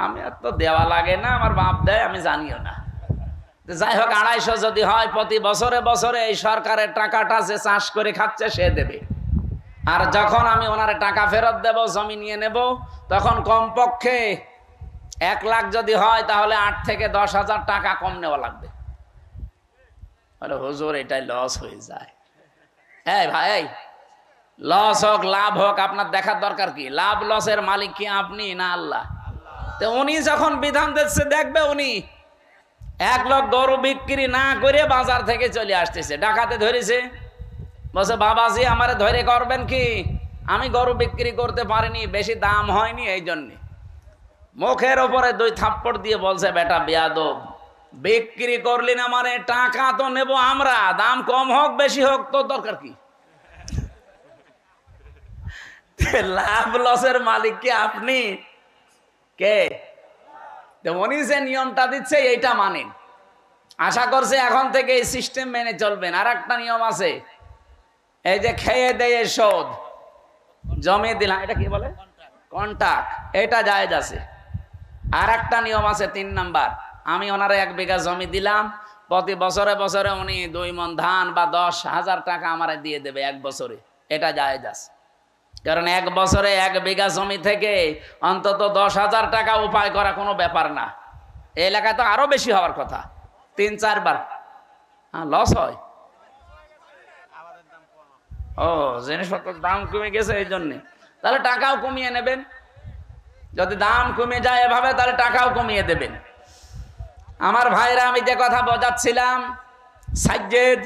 আমি আর তো দেওয়া লাগে না, আমার বাপ দেয়, আমি জানিও না। যাই হোক, 250 যদি হয়, প্রতি বছরে বছরে এই সরকারের টাকাটা যে চাষ করে খাচ্ছে সে দেবে। আর যখন আমি ওনার টাকা ফেরত দেব, জমি নিয়ে নেব, তখন কমপক্ষে 1 লাখ যদি হয় তাহলে 8 থেকে 10,000 টাকা কম নেওয়া লাগবে। আরে হুজুর, এটাই লস হয়ে যায়। হ্যাঁ ভাই, লস হোক লাভ হোক আপনার দেখার দরকার কি? লাভ লসের মালিক কি আপনি না আল্লাহ? তো উনি যখন বিধান দিচ্ছে, দেখবে উনি 1 লাখ গরু বিক্রি না করে বাজার থেকে চলে আসতেছে, ডাকাতে ধরেছে, বলছে বাবাজি আমারে ধরে করবেন কি? আমি গরু বিক্রি করতে পারিনি, বেশি দাম হয়নি, এই জন্যে। মুখের ওপরে 2 থাপ্পড় দিয়ে বলছে, বেটা বেয়াদব, বিক্রি করলি না মানে টাকা তো নেব আমরা, দাম কম হোক বেশি হোক তোর দরকার কি? লাভ লসের মালিক কি আপনি? কে? উনি যে নিয়মটা দিচ্ছে এইটা মানেন, আশা করছে এখন থেকে এই সিস্টেম মেনে চলবেন। আর একটা নিয়ম আছে, এই যে খেয়ে দেয়ে শোধ, জমি দিলাম, এটা কি বলে? কন্ট্রাক্ট। এটা জায়েজ আছে। আর একটা নিয়ম আছে 3 নাম্বার, আমি ওনারে 1 বিঘা জমি দিলাম, প্রতি বছরে বছরে উনি 2 মণ ধান বা 10,000 টাকা আমারে দিয়ে দেবে 1 বছরে। এটা জায়েজ আছে, কারণ 1 বছরে 1 বিঘা জমি থেকে অন্তত 10,000 টাকা উপায় করা কোনো ব্যাপার না। এই এলাকায় তো আরো বেশি হওয়ার কথা, 3-4 বার। হ্যাঁ, লস হয়। ও, জিনিসপত্রের দাম কমে গেছে এই জন্যে, তাহলে টাকাও কমিয়ে নেবেন। যদি দাম কমে যায় এভাবে, তাহলে টাকাও কমিয়ে দেবেন। আমার ভাইরা, আমি যে কথা বোঝাচ্ছিলাম, সাজ্জেদ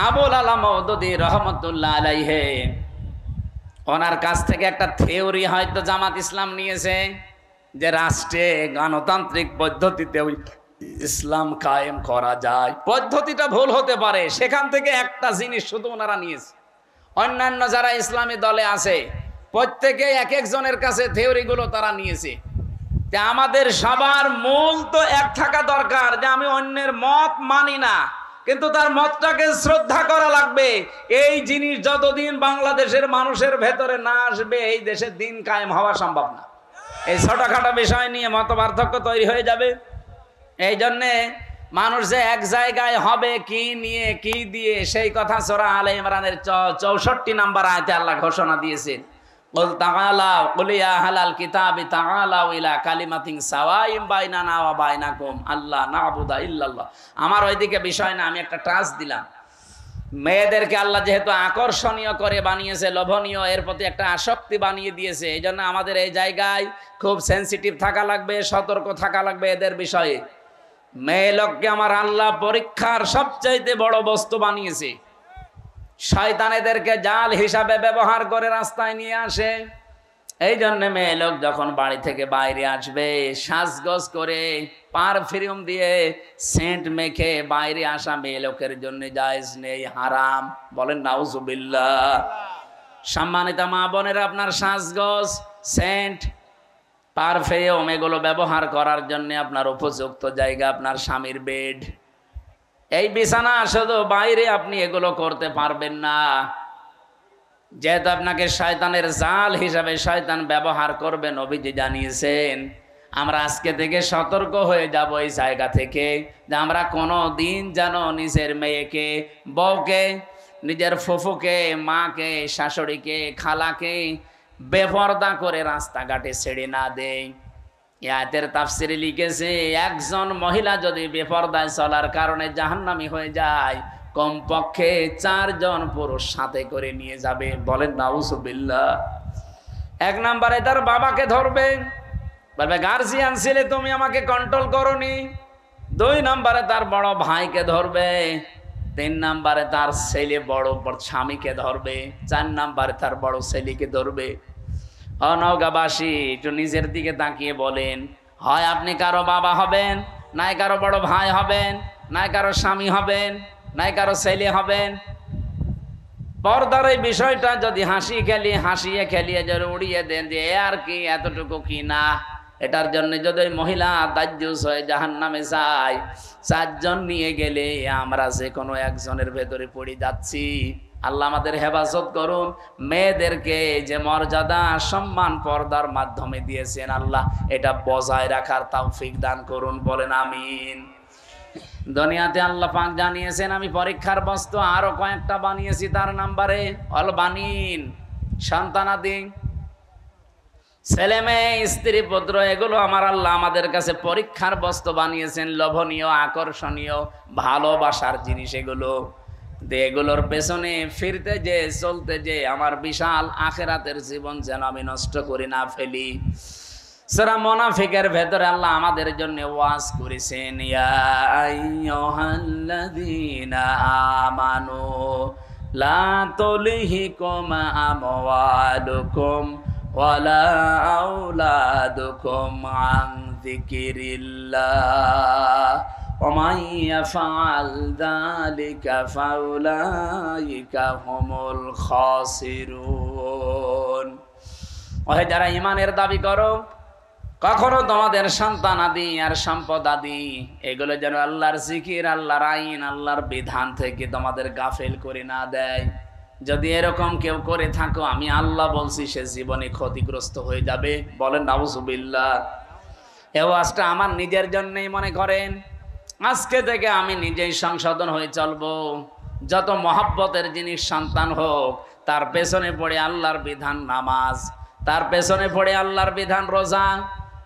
আবুল আলা মওদুদী রহমতুল্লাহ আলাইহি, ওনার কাছ থেকে একটা থিওরি হয়তো জামাত ইসলাম নিয়েছে, যে রাষ্ট্রে গণতান্ত্রিক পদ্ধতিতে ইসলাম কায়েম করা যায়। পদ্ধতিটা ভুল হতে পারে, সেখান থেকে একটা জিনিস শুধু ওনারা নিয়েছে। অন্যান্য যারা ইসলামী দলে আছে প্রত্যেকে এক একজনের কাছে থিওরিগুলো তারা নিয়েছে। আমাদের সবার মূল তো এক থাকা দরকার, যে আমি অন্যের মত মানি না, কিন্তু তার মতটাকে শ্রদ্ধা করা লাগবে। এই জিনিস যতদিন বাংলাদেশের মানুষের ভেতরে না আসবে, এই দেশে দিন কায়েম হওয়া সম্ভব না। এই ছোটখাটো বিষয় নিয়ে মত পার্থক্য তৈরি হয়ে যাবে। এই জন্যে মানুষ যে এক জায়গায় হবে কি নিয়ে কি দিয়ে, সেই কথা সূরা আলে ইমরানের 64 নম্বর আয়াতে আল্লাহ ঘোষণা দিয়েছেন, কুল তাআলাউ কুল ইয়া আহলাল কিতাবি তাআলাউ ইলা কালিমাতিন সাওয়াইম বাইনানা ওয়া বাইনাকুম আল্লা না'বুদা ইল্লাল্লাহ। আমার ওইদিকে বিষয় না, আমি একটা টাচ দিলাম। মেয়েদেরকে আল্লাহ যেহেতু আকর্ষণীয় করে বানিয়েছে, লোভনীয়, এর প্রতি একটা আসক্তি বানিয়ে দিয়েছে, এই জন্য আমাদের এই জায়গায় খুব সেন্সিটিভ থাকা লাগবে, সতর্ক থাকা লাগবে এদের বিষয়ে। মেয়ে লোককে আমার আল্লাহ পরীক্ষার সবচাইতে বড় বস্তু বানিয়েছে। শয়তান এদেরকে জাল হিসাবে ব্যবহার করে রাস্তায় নিয়ে আসে। এই জন্য মেয়ে লোক যখন বাড়ি থেকে বাইরে আসবে, সাজগোজ করে পারফিউম দিয়ে সেন্ট মেখে বাইরে আসা মেয়ে লোকের জন্য জায়েজ নেই, হারাম। বলেন নাউজুবিল্লাহ। সম্মানিত মা বোনেরা, আপনার সাজগোজ, সেন্ট, পারফিউম এগুলো ব্যবহার করার জন্য আপনার উপযুক্ত জায়গা আপনার স্বামীর বেড। এই বিছানা, শুধু বাইরে আপনি এগুলো করতে পারবেন না, যেহেতু আপনাকে শয়তানের জাল হিসাবে শয়তান ব্যবহার করবে। নবীজি জানিয়েছেন, আমরা আজকে থেকে সতর্ক হয়ে যাব এই জায়গা থেকে, যে আমরা কোনো দিন যেন নিজের মেয়েকে, বউকে, নিজের ফুফুকে, মাকে, শাশুড়িকে, খালাকে বেপরদা করে রাস্তাঘাটে ছেড়ে না দেই। আয়াতের তাফসিরে লিখেছে, একজন মহিলা যদি বেপরদায় চলার কারণে জাহান্নামী হয়ে যায়, কমপক্ষে 4 জন পুরুষ সাথে করে নিয়ে যাবে। বলেন নাউজুবিল্লাহ। এক নম্বরে তার বাবাকে ধরবে, বলবে গার্জিয়ান ছেলে তুমি আমাকে কন্ট্রোল করোনি। 2 নম্বরে তার বড় ভাইকে ধরবে। 3 নম্বরে তার ছেলে বড় স্বামীকে ধরবে। 4 নম্বরে তার বড় ছেলেকে ধরবে। নওগাঁবাসী একটু নিজের দিকে তাকিয়ে বলেন, হয় আপনি কারো বাবা হবেন, নাই কারো বড় ভাই হবেন, নাই কারো স্বামী হবেন, নাই কারো ছেলে হবেন। পর্দার এই বিষয়টা যদি হাসিয়ে খেলিয়ে যদি উড়িয়ে দেন যে আর কি এতটুকু কি না, এটার জন্য যদি মহিলা দাজ্জুস হয়ে জাহান্নামে যায়, 4 জন নিয়ে গেলে আমরা যে কোনো একজনের ভেতরে পড়ে যাচ্ছি। আল্লাহ আমাদের হেফাজত করুন। মেয়েদেরকে যে মর্যাদা সম্মান পর্দার মাধ্যমে দিয়েছেন, আল্লাহ এটা বজায় রাখার তৌফিক দান করুন, বলেন আমিন। দুনিয়াতে আল্লাহ পাক জানিয়েছেন আমি পরীক্ষার বস্তু আরো কয়েকটা বানিয়েছি, তার নাম্বারে অল বানিন, সন্তানাদি, ছেলে মেয়ে, স্ত্রী পুত্র, এগুলো আমার আল্লাহ আমাদের কাছে পরীক্ষার বস্তু বানিয়েছেন, লোভনীয়, আকর্ষণীয়, ভালোবাসার জিনিস এগুলো। এগুলোর পেছনে ফিরতে যে চলতে যে আমার বিশাল আখিরাতের জীবন যেন আমি নষ্ট করি না ফেলি। সূরা মুনাফিকের ভেতরে আল্লাহ আমাদের জন্য ওয়াজ করেছেন, ইয়া আইয়ুহাল্লাযীনা আমানু লা তুলহিকুম আমওয়ালুকুম ওয়ালা আওলাদুকুম আন যিকিরিল্লাহ ওয়া মান ইয়াফআল যালিকা ফাউলাইকা হুমুল খাসিরুন। ওহে যারা ঈমানের দাবি করো, কখনো তোমাদের সন্তান আদি আর সম্পদ আদি এগুলো যেন আল্লাহর জিকির, আল্লাহর আইন, আল্লাহর বিধান থেকে তোমাদের গাফেল করে না দেয়। যদি এরকম কেউ করে থাকো, আমি আল্লাহ বলছি সে জীবনে ক্ষতিগ্রস্ত হয়ে যাবে, বলেন নাউজুবিল্লাহ। এই ওয়াজটা আমার নিজের জন্যই মনে করেন। আজকে থেকে আমি নিজেই সংশোধন হয়ে চলবো। যত মহব্বতের জিনিস সন্তান হোক, তার পেছনে পড়ে আল্লাহর বিধান নামাজ, তার পেছনে পড়ে আল্লাহর বিধান রোজা,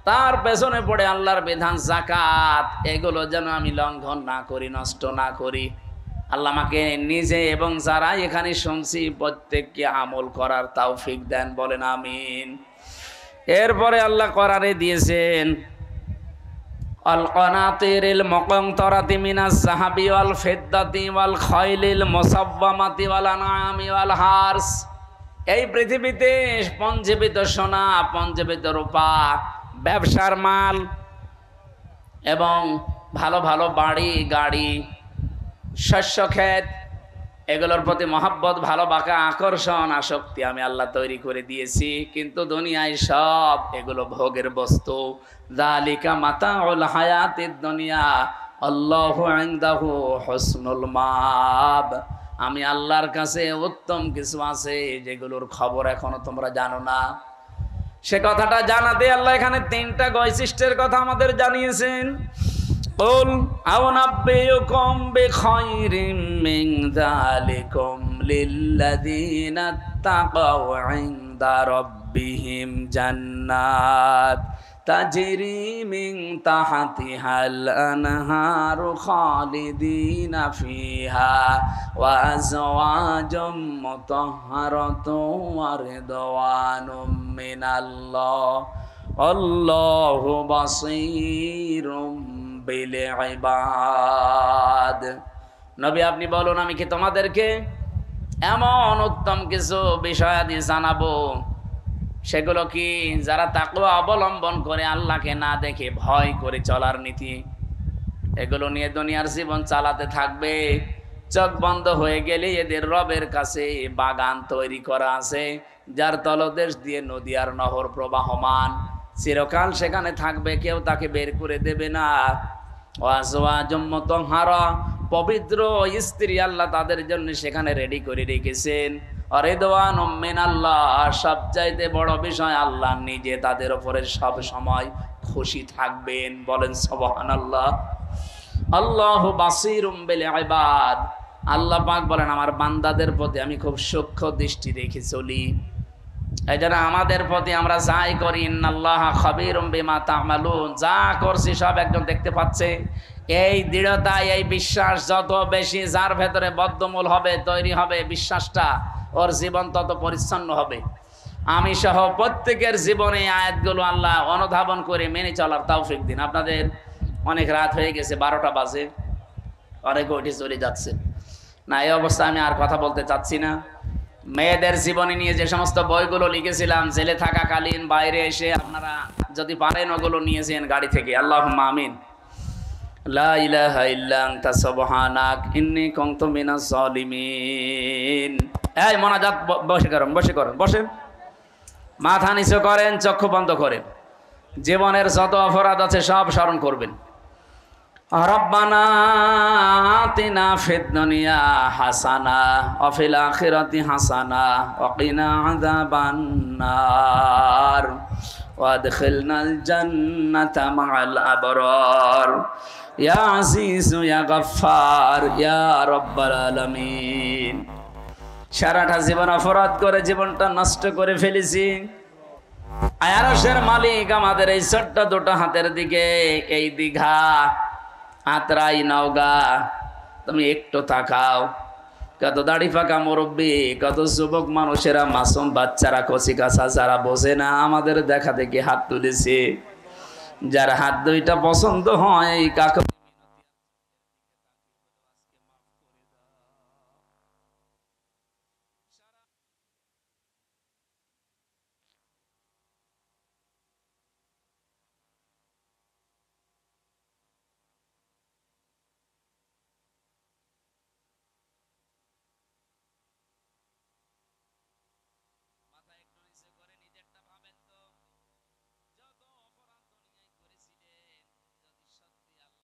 তার পেছনে পড়ে আল্লাহর বিধান যাকাত, এগুলো যেন আমি লঙ্ঘন না করি, নষ্ট না করি। আল্লাহ আমাকে নিজে এবং যারা এখানে শুনছি প্রত্যেককে আমল করার তৌফিক দেন, বলেন আমিন। এরপরে আল্লাহ কোরআনে দিয়েছেন, আল কানাতিরিল মুকানতারাতি মিনাজ যাহাবি ওয়াল ফিদ্দাতি ওয়াল খাইলিল মুসাওয়ামাতি ওয়াল আনআমি ওয়াল হারস। এই পৃথিবীতে পঞ্জীবিত সোনা, পঞ্জীবিত রূপা, ব্যবসার মাল এবং ভালো ভালো বাড়ি গাড়ি, শস্য ক্ষেত, এগুলোর প্রতি মহব্বত, ভালোবাসা, আকর্ষণ, আসক্তি আমি আল্লাহ তৈরি করে দিয়েছি। কিন্তু দুনিয়ায় সব এগুলো ভোগের বস্তু। যালিকা মাতাউল হায়াতিদ দুনিয়া আল্লাহু ইনদাহু হুসনুল মাব। আমি আল্লাহর কাছে উত্তম কিছু আছে যেগুলোর খবর এখনো তোমরা জানো না। সে কথাটা জানাতে আল্লাহ এখানে 3টা বৈশিষ্ট্যের কথা আমাদের জানিয়েছেন। কুল আউনাব্বিউকুম বিখাইরিম মিন যালিকুম লিল্লাযীনা তাকাউ ইনদা রাব্বিহিম জান্নাত তাজরি মিন তাহতিহাল আনহারু খালিদিনা ফিহা ওয়া আজওয়াজুম মুতাহহারাতুন ওয়া রিদওয়ানুম মিনাল্লাহ আল্লাহু বাসীরুম বিল ইবাদ। নবী আপনি বলুন, আমি কি তোমাদেরকে এমন উত্তম কিছু বিষয়াদি জানাবো, সেগুলো কি যারা তাকওয়া অবলম্বন করে, আল্লাহকে না দেখে ভয় করে চলার নীতি, এগুলো নিয়ে দুনিয়ার জীবন চালাতে থাকবে। চোখ বন্ধ হয়ে গেলে এদের রবের কাছে বাগান তৈরি করা আছে, যার তলদেশ দিয়ে নদী আর নহর প্রবাহমান, চিরকাল সেখানে থাকবে, কেউ তাকে বের করে দেবে না। ওয়াজওয়াজুম মুতাহহারা, পবিত্র স্ত্রী আল্লাহ তাদের জন্য সেখানে রেডি করে রেখেছেন। রিদওয়ানুম মিনাল্লাহ, সবচাইতে বড় বিষয় আল্লাহ নিজে তাদের উপরে সব সময় খুশি থাকবেন, বলেন সুবহানাল্লাহ। আল্লাহু বাসীরুম বিল ইবাদ। আল্লাহ পাক বলেন আমার বান্দাদের প্রতি আমি খুব সূক্ষ্ম দৃষ্টি রেখে চলি। এই জন্য আমাদের প্রতি আমরা যাই করি, ইন্নাল্লাহা খাবীরুম বিমা তা'মালুন, যা করছি সব একজন দেখতে পাচ্ছে। এই দৃঢ়তা, এই বিশ্বাস যত বেশি যার ভেতরে বদ্ধমূল হবে, তৈরি হবে বিশ্বাসটা, ওর জীবন তত পরিচ্ছন্ন হবে। আমি সহ প্রত্যেকের জীবনে আয়াতগুলো আল্লাহ অনুধাবন করে মেনে চলার তৌফিক দিন। আপনাদের অনেক রাত হয়ে গেছে, 12টা বাজে, অনেকে উঠে চলে যাচ্ছে। না, এই অবস্থা আমি আর কথা বলতে চাচ্ছি না। মেয়েদের জীবনী নিয়ে যে সমস্ত বইগুলো লিখেছিলাম জেলে থাকাকালীন, বাইরে এসে আপনারা যদি পারেন ওগুলো নিয়েছেন গাড়ি থেকে। আল্লাহুম্মা আমিন। লা ইলাহা ইল্লা আনতা সুবহানাক ইন্নী কুনতু মিনাজ জালিমিন। এই মোনাজাত বসে করেন, বসেন, মাথা নিচু করেন, চক্ষু বন্ধ করেন। জীবনের যত অপরাধ আছে সব স্মরণ করবেন। রব্বানা আতিনা ফিদ দুনিয়া হাসানা ওয়া ফিল আখিরাতি হাসানা ওয়া কিনা আযাবান নার ওয়া আদখিলনাল জান্নাতা মা'আল আবরার ইয়া আজিজু ইয়া গফফার ইয়া রাব্বাল আলামিন। সারাটা জীবন অপরাধ করে জীবনটা নষ্ট করে ফেলেছি। আরশের মালিক আমাদের এই ছোট্ট দুটো হাতের দিকে, এই দীঘা, আত্রাই, নওগাঁ, তুমি একটু তাকাও। কত দাড়ি পাকা মুরব্বী, কত যুবক মানুষেরা, মাসুম বাচ্চারা, কচি কাঁচা যারা বোঝে না, আমাদের দেখা দেখি হাত তুলেছে। যার হাত দুইটা পছন্দ হয়, কাকে